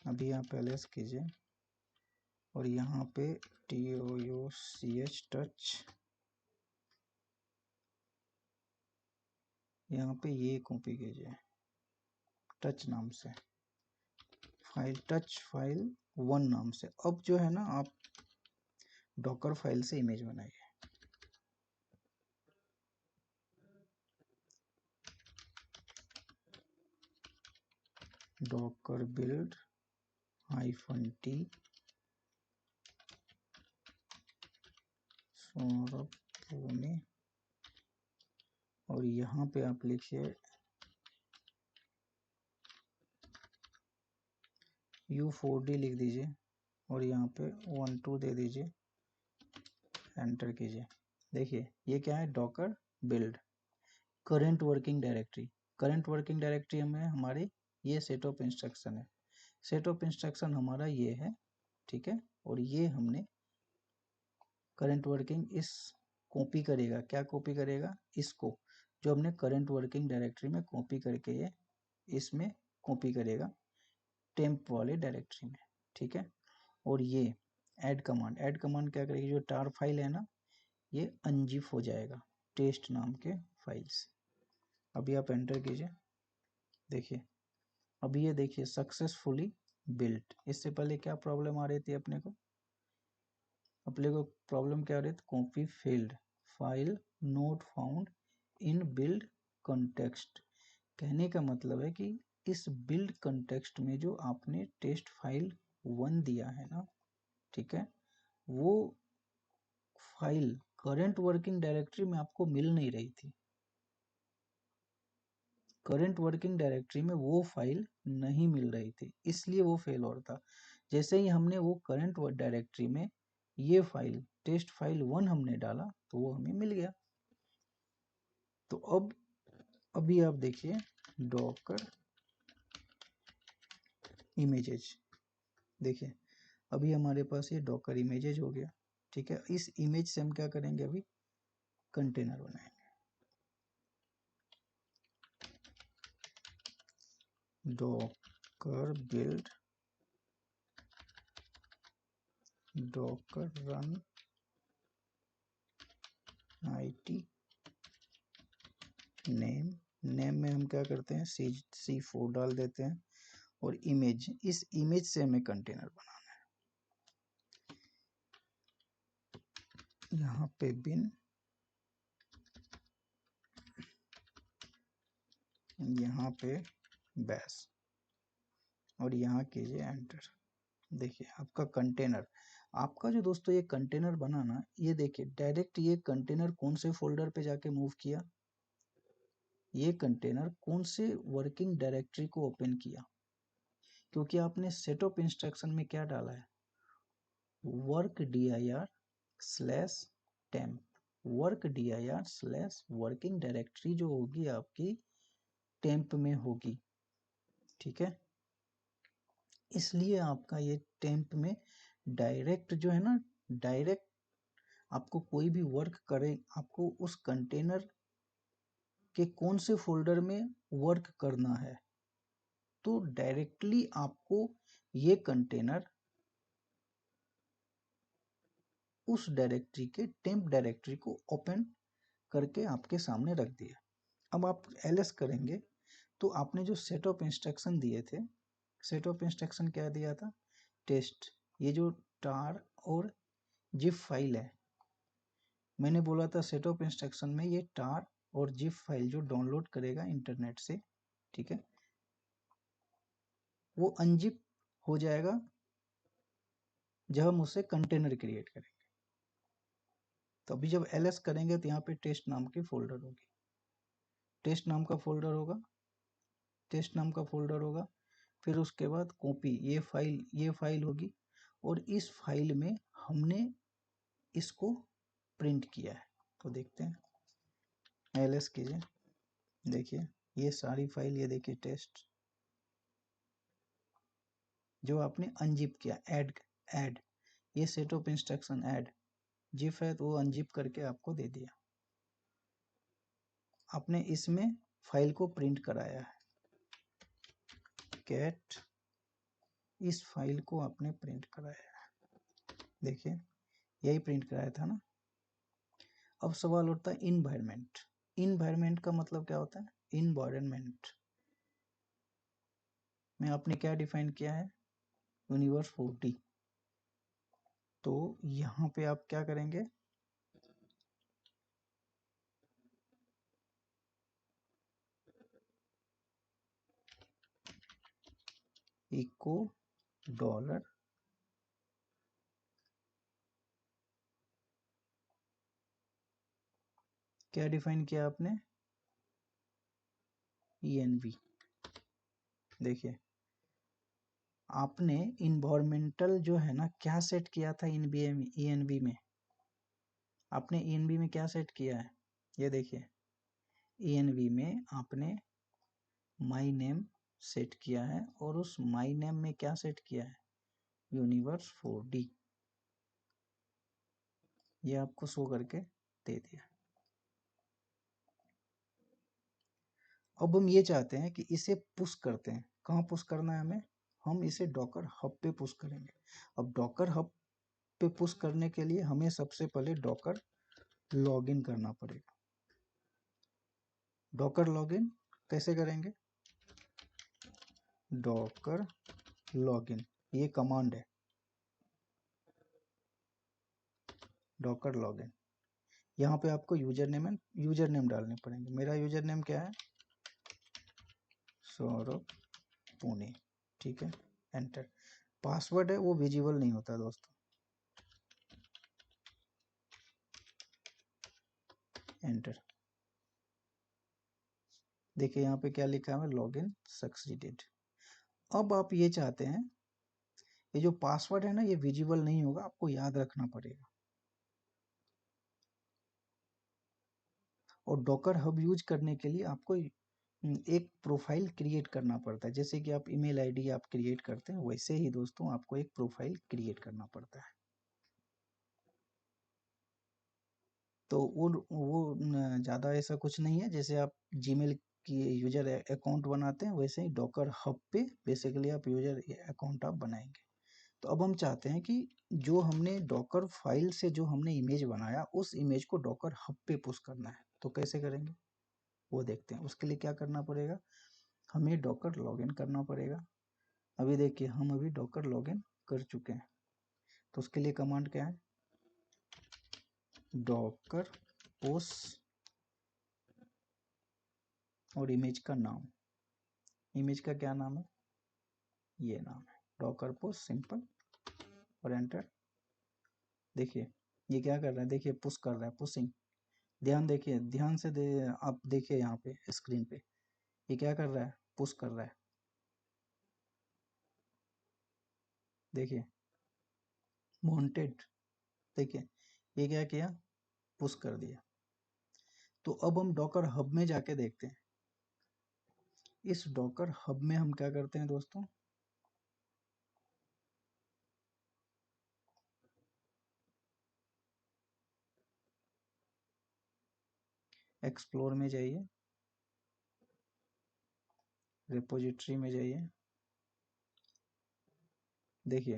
अभी आप ls कीजिए और यहाँ पे touch टच, यहाँ पे ये कॉपी कीजिए टच नाम से, फाइल टच फाइल 1 नाम से। अब जो है ना आप डॉकर फाइल से इमेज बनाइए। Docker build -t Saurabh Pune, और यहाँ पे आप लिखिए u4d लिख दीजिए और यहाँ पे 1 2 दे दीजिए, एंटर कीजिए। देखिए ये क्या है, Docker build current working directory. Current working directory में हमारी ये सेट ऑफ इंस्ट्रक्शन है, सेट ऑफ इंस्ट्रक्शन हमारा ये है। ठीक है, और ये हमने करंट वर्किंग इस कॉपी करेगा, क्या कॉपी करेगा, इसको जो हमने करंट वर्किंग डायरेक्टरी में कॉपी करके ये इसमें कॉपी करेगा टेम्प वाले डायरेक्टरी में। ठीक है, और ये ऐड कमांड क्या करेगी, जो टार फाइल है ना ये अनजिप हो जाएगा टेस्ट नाम के फाइल से। अभी आप एंटर कीजिए, देखिए अभी ये देखिए सक्सेसफुली बिल्ट। इससे पहले क्या प्रॉब्लम आ रही थी अपने को प्रॉब्लम क्या आ रही थी, copy failed, file not found in build context. कहने का मतलब है कि इस बिल्ड कंटेक्स्ट में जो आपने टेस्ट फाइल 1 दिया है ना, ठीक है, वो फाइल करंट वर्किंग डायरेक्टरी में आपको मिल नहीं रही थी। करंट वर्किंग डायरेक्टरी में वो फाइल नहीं मिल रही थी, इसलिए वो फेल हो रहा था। जैसे ही हमने वो करंट डायरेक्टरी में ये फाइल टेस्ट फाइल 1 हमने डाला तो वो हमें मिल गया। तो अब अभी आप देखिए डॉकर इमेजेस, देखिए अभी हमारे पास ये डॉकर इमेजेस हो गया। ठीक है, इस इमेज से हम क्या करेंगे, अभी कंटेनर बनाएंगे। Docker build Docker run it name में हम क्या करते हैं, C4 डाल देते हैं, और इमेज, इस इमेज से हमें कंटेनर बनाना है। यहाँ पे बिन, यहाँ पे बैश, और यहाँ कीजिए एंटर। देखिए आपका कंटेनर, आपका जो दोस्तों ये कंटेनर बना ना, ये देखिए डायरेक्ट ये कंटेनर कौन से फोल्डर पे जाके मूव किया, ये कंटेनर कौन से वर्किंग डायरेक्टरी को ओपन किया, क्योंकि आपने सेट ऑफ इंस्ट्रक्शन में क्या डाला है, वर्क dir/temp, वर्क dir/वर्किंग डायरेक्टरी जो होगी आपकी टेम्प में होगी। ठीक है, इसलिए आपका ये टेम्प में डायरेक्ट जो है ना, डायरेक्ट आपको कोई भी वर्क करे, आपको उस कंटेनर के कौन से फोल्डर में वर्क करना है, तो डायरेक्टली आपको ये कंटेनर उस डायरेक्टरी के टेम्प डायरेक्टरी को ओपन करके आपके सामने रख दिया। अब आप ls करेंगे तो आपने जो सेट ऑफ इंस्ट्रक्शन दिए थे, सेट ऑफ इंस्ट्रक्शन क्या दिया था, टेस्ट, ये जो टार और जिप फाइल है मैंने बोला था सेट ऑफ इंस्ट्रक्शन में ये tar और zip फाइल जो डाउनलोड करेगा इंटरनेट से, ठीक है, वो अनजिप हो जाएगा जब हम उससे कंटेनर क्रिएट करेंगे। तो अभी जब ls करेंगे तो यहाँ पे टेस्ट नाम की फोल्डर होगी, टेस्ट नाम का फोल्डर होगा, टेस्ट नाम का फोल्डर होगा। फिर उसके बाद कॉपी, ये फाइल होगी, और इस फाइल में हमने इसको प्रिंट किया है। तो देखते हैं, ls कीजिए, देखिए ये सारी फाइल, ये देखिए टेस्ट जो आपने अनजिप किया, ऐड ये set of instruction add zip है तो वो अनजिप करके आपको दे दिया। आपने इसमें फाइल को प्रिंट कराया है, कैट इस फाइल को आपने प्रिंट कराया है, देखिए यही प्रिंट कराया था ना। अब सवाल उठता है इन्वायरमेंट, इन्वायरमेंट का मतलब क्या होता है, इन्वायरमेंट में आपने क्या डिफाइन किया है, यूनिवर्स 40। तो यहाँ पे आप क्या करेंगे, इको डॉलर क्या डिफाइन किया आपने, env। देखिए आपने इन्वायरमेंटल जो है ना क्या सेट किया था env में, आपने env में क्या सेट किया है, ये देखिए env में आपने माई नेम सेट किया है, और उस माई नेम में क्या सेट किया है, यूनिवर्स 4D, ये आपको शो करके दे दिया। अब हम ये चाहते हैं कि इसे पुश करते हैं, कहाँ पुश करना है हमें, हम इसे डॉकर हब पे पुश करेंगे। अब डॉकर हब पे पुश करने के लिए हमें सबसे पहले डॉकर लॉगिन करना पड़ेगा। डॉकर लॉगिन कैसे करेंगे, डॉकर लॉगिन ये कमांड है, डॉकर लॉगिन। यहाँ पे आपको यूजर नेम डालने पड़ेंगे। मेरा यूजर नेम क्या है, सौरभ पुणे, ठीक है, एंटर। पासवर्ड है वो विजिबल नहीं होता दोस्तों, एंटर। देखिए यहाँ पे क्या लिखा है, लॉगिन सक्सीडेड। अब आप ये चाहते हैं ये जो पासवर्ड है ना ये विजिबल नहीं होगा, आपको याद रखना पड़ेगा। और डॉकर हब यूज करने के लिए आपको एक प्रोफाइल क्रिएट करना पड़ता है। जैसे कि आप ईमेल आईडी आप क्रिएट करते हैं, वैसे ही दोस्तों आपको एक प्रोफाइल क्रिएट करना पड़ता है। तो वो ज़्यादा ऐसा कुछ नहीं है, जैसे आप जीमेल की यूजर अकाउंट बनाते हैं वैसे ही डॉकर हब पे बेसिकली आप यूजर अकाउंट आप बनाएंगे। तो अब हम चाहते हैं कि जो हमने डॉकर फाइल से जो हमने इमेज बनाया उस इमेज को डॉकर हब पे पुश करना है। तो कैसे करेंगे वो देखते हैं। उसके लिए क्या करना पड़ेगा, हमें डॉकर लॉगिन करना पड़ेगा। अभी देखिए हम अभी डॉकर लॉगिन कर चुके हैं। तो उसके लिए कमांड क्या है, डॉकर पुश और इमेज का नाम, इमेज का क्या नाम है, ये नाम है डॉकर पुश सिंपल, और एंटर। देखिए ये क्या कर रहा है, देखिए पुश कर रहा है, पुशिंग। ध्यान देखिए, ध्यान से आप देखिए यहाँ पे स्क्रीन पे ये क्या कर रहा है, पुश कर रहा है। देखिए वांटेड, देखिए ये क्या किया, पुश कर दिया। तो अब हम डॉकर हब में जाके देखते हैं। इस डॉकर हब में हम क्या करते हैं दोस्तों, एक्सप्लोर में जाइए, रिपोजिटरी में जाइए, देखिए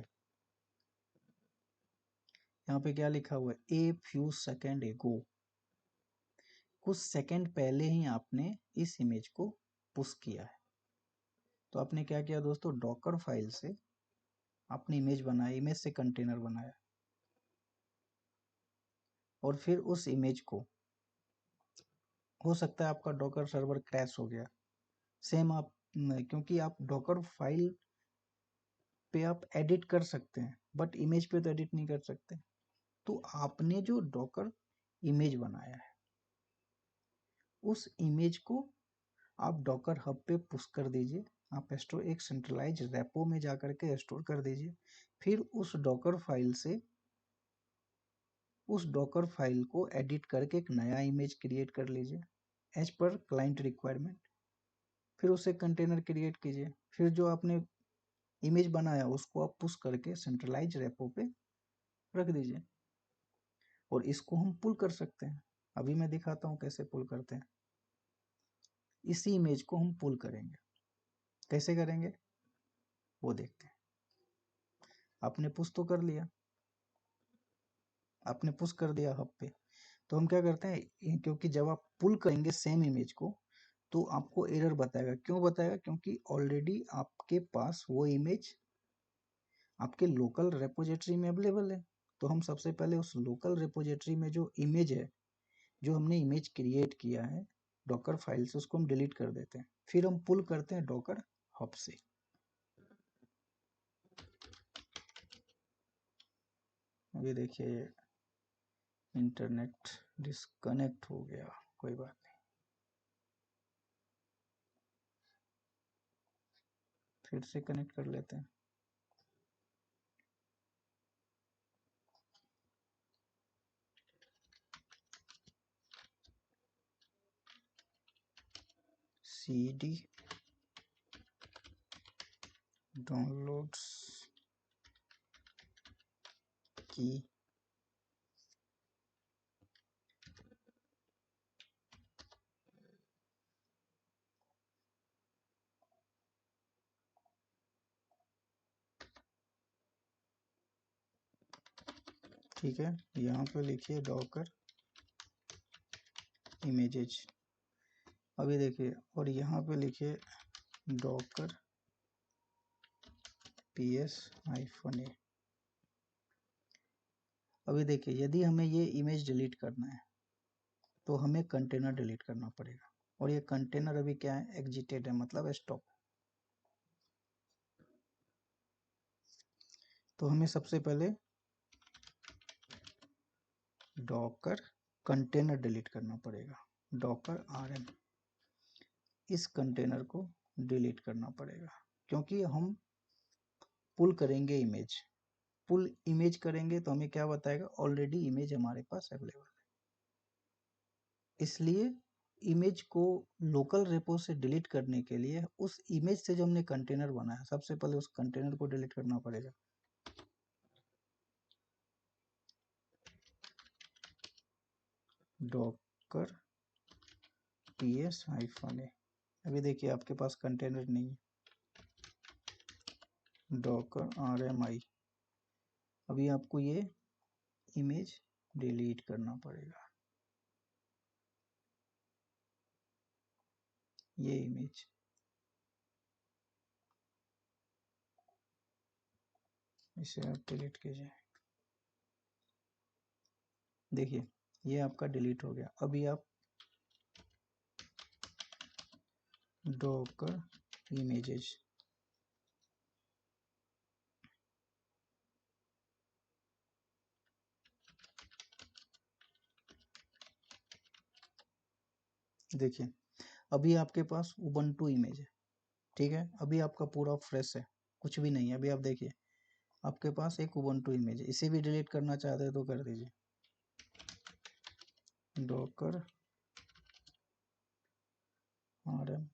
यहाँ पे क्या लिखा हुआ है, ए फ्यू सेकेंड एगो, कुछ सेकंड पहले ही आपने इस इमेज को पुश किया है। तो आपने क्या किया दोस्तों, डॉकर फाइल से आपने इमेज बनाया, इमेज से कंटेनर बनाया। और फिर उस इमेज को, हो सकता है आपका डॉकर सर्वर क्रैश हो गया, सेम आप क्योंकि आप डॉकर फाइल पे आप एडिट कर सकते हैं बट इमेज पे तो एडिट नहीं कर सकते। तो आपने जो डॉकर इमेज बनाया है उस इमेज को आप डॉकर हब पे पुश कर दीजिए, आप स्टोर एक सेंट्रलाइज रेपो में जाकर के स्टोर कर दीजिए। फिर उस डॉकर फाइल से उस डॉकर फाइल को एडिट करके एक नया इमेज क्रिएट कर लीजिए एज पर क्लाइंट रिक्वायरमेंट। फिर उसे कंटेनर क्रिएट कीजिए, फिर जो आपने इमेज बनाया उसको आप पुश करके सेंट्रलाइज रेपो पे रख दीजिए और इसको हम पुल कर सकते हैं। अभी मैं दिखाता हूँ कैसे पुल करते हैं। इसी इमेज को हम पुल करेंगे, कैसे करेंगे वो देखते हैं। आपने पुश तो कर लिया, आपने पुश कर दिया हब पे, तो हम क्या करते हैं, क्योंकि जब आप पुल करेंगे सेम इमेज को तो आपको एरर बताएगा। क्यों बताएगा? क्योंकि ऑलरेडी आपके पास वो इमेज आपके लोकल रेपोजिटरी में अवेलेबल है। तो हम सबसे पहले उस लोकल रेपोजिटरी में जो इमेज है, जो हमने इमेज क्रिएट किया है डॉकर फाइल से, उसको हम डिलीट कर देते हैं। फिर हम पुल करते हैं डॉकर हब से। अभी देखिए इंटरनेट डिस्कनेक्ट हो गया, कोई बात नहीं, फिर से कनेक्ट कर लेते हैं। cd डाउनलोड्स की ठीक है, यहाँ पे लिखिए डॉकर इमेजेज। अभी देखिए, और यहाँ पे लिखिए डॉकर PS-A। अभी देखिए, यदि हमें ये इमेज डिलीट करना है तो हमें कंटेनर डिलीट करना पड़ेगा, और ये कंटेनर अभी क्या है, एग्जिटेड है, मतलब स्टॉप। तो हमें सबसे पहले डॉकर कंटेनर डिलीट करना पड़ेगा, डॉकर rm, इस कंटेनर को डिलीट करना पड़ेगा। क्योंकि हम पुल करेंगे इमेज, पुल इमेज करेंगे तो हमें क्या बताएगा, ऑलरेडी इमेज हमारे पास अवेलेबल है। इसलिए इमेज को लोकल रेपो से डिलीट करने के लिए उस इमेज से जो हमने कंटेनर बनाया, सबसे पहले उस कंटेनर को डिलीट करना पड़ेगा। Docker PS-A। अभी देखिए आपके पास कंटेनर नहीं है, डॉकर RMI। अभी आपको ये इमेज डिलीट करना पड़ेगा, ये इमेज। इसे आप डिलीट कीजिए। देखिए ये आपका डिलीट हो गया। अभी आप डॉकर इमेजेस, देखिए अभी आपके पास उबंटू इमेज है, ठीक है, अभी आपका पूरा फ्रेश है, कुछ भी नहीं है। अभी आप देखिए आपके पास एक उबंटू इमेज है, इसे भी डिलीट करना चाहते हैं तो कर दीजिए, डॉकर rm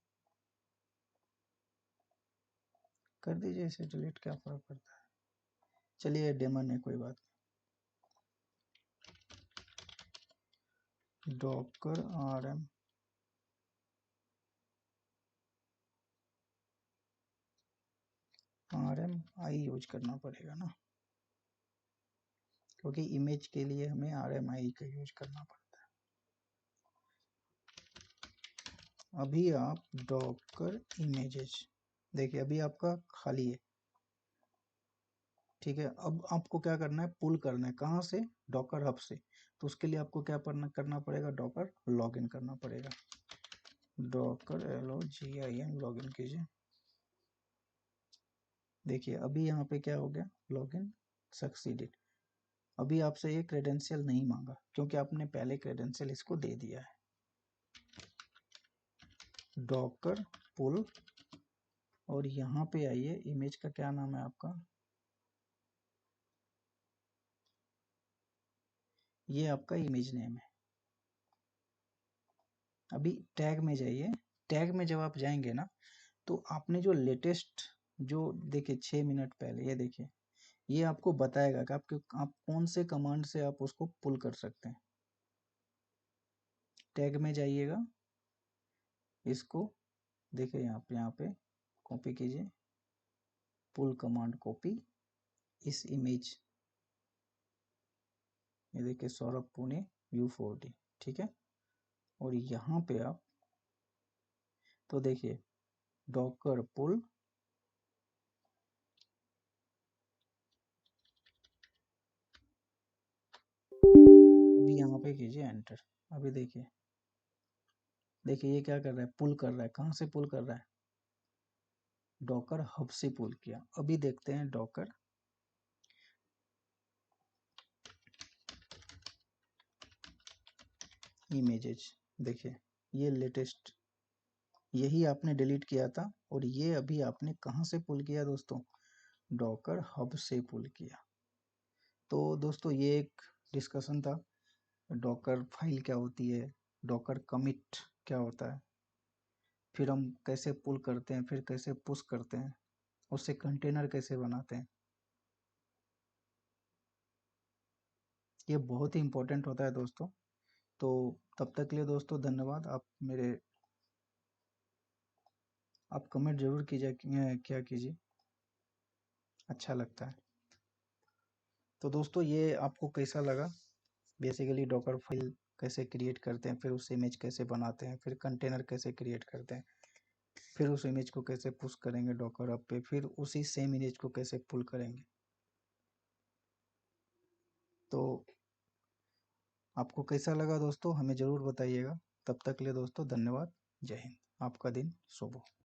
कर दीजिए, इसे डिलीट, क्या फर्क पड़ता है। चलिए डेमन है, कोई बात नहीं। डॉकर rm RMI यूज करना पड़ेगा ना, क्योंकि इमेज के लिए हमें RMI का यूज करना पड़ता है। अभी आप डॉकर इमेजेस देखिए, अभी आपका खाली है, ठीक है। अब आपको क्या करना है, पुल करना है, कहाँ से, डॉकर हब से। तो उसके लिए आपको क्या करना पड़ेगा, डॉकर लॉगिन करना पड़ेगा। डॉकर LOGIN लॉगिन कीजिए। देखिए अभी यहाँ पे क्या हो गया, लॉगिन सक्सीडेड। अभी आपसे ये क्रेडेंशियल नहीं मांगा क्योंकि आपने पहले क्रेडेंशियल इसको दे दिया है। डॉकर पुल, और यहाँ पे आइए, इमेज का क्या नाम है आपका, ये आपका इमेज नेम है। अभी टैग में जाइए। टैग में जब आप जाएंगे ना, तो आपने जो लेटेस्ट, जो देखिए 6 मिनट पहले, ये देखिए, ये आपको बताएगा कि आप कौन से कमांड से आप उसको पुल कर सकते हैं। टैग में जाइएगा, इसको देखिए यहाँ पे कॉपी कीजिए, पुल कमांड कॉपी इस इमेज, ये देखिए सौरभ पुणे U40, ठीक है। और यहाँ पे आप तो देखिए डॉकर पुल, अभी यहाँ पे कीजिए एंटर। अभी देखिए ये क्या कर रहा है, पुल कर रहा है। कहाँ से पुल कर रहा है, डॉकर हब से पुल किया। अभी देखते हैं डॉकर इमेजेस, देखिए ये लेटेस्ट, यही आपने डिलीट किया था, और ये अभी आपने कहाँ से पुल किया दोस्तों, डॉकर हब से पुल किया। तो दोस्तों ये एक डिस्कशन था, डॉकर फाइल क्या होती है, डॉकर कमिट क्या होता है, फिर हम कैसे पुल करते हैं, फिर कैसे पुश करते हैं, उससे कंटेनर कैसे बनाते हैं। ये बहुत ही इम्पोर्टेंट होता है दोस्तों। तो तब तक के लिए दोस्तों धन्यवाद। आप कमेंट जरूर कीजिए, क्या कीजिए, अच्छा लगता है। तो दोस्तों ये आपको कैसा लगा, बेसिकली डॉकर फाइल कैसे क्रिएट करते हैं, फिर उस इमेज कैसे बनाते हैं, फिर कंटेनर कैसे क्रिएट करते हैं, फिर उस इमेज को कैसे पुश करेंगे डॉकर हब पे, फिर उसी सेम इमेज को कैसे पुल करेंगे। तो आपको कैसा लगा दोस्तों, हमें ज़रूर बताइएगा। तब तक के लिए दोस्तों धन्यवाद। जय हिंद। आपका दिन शुभ हो।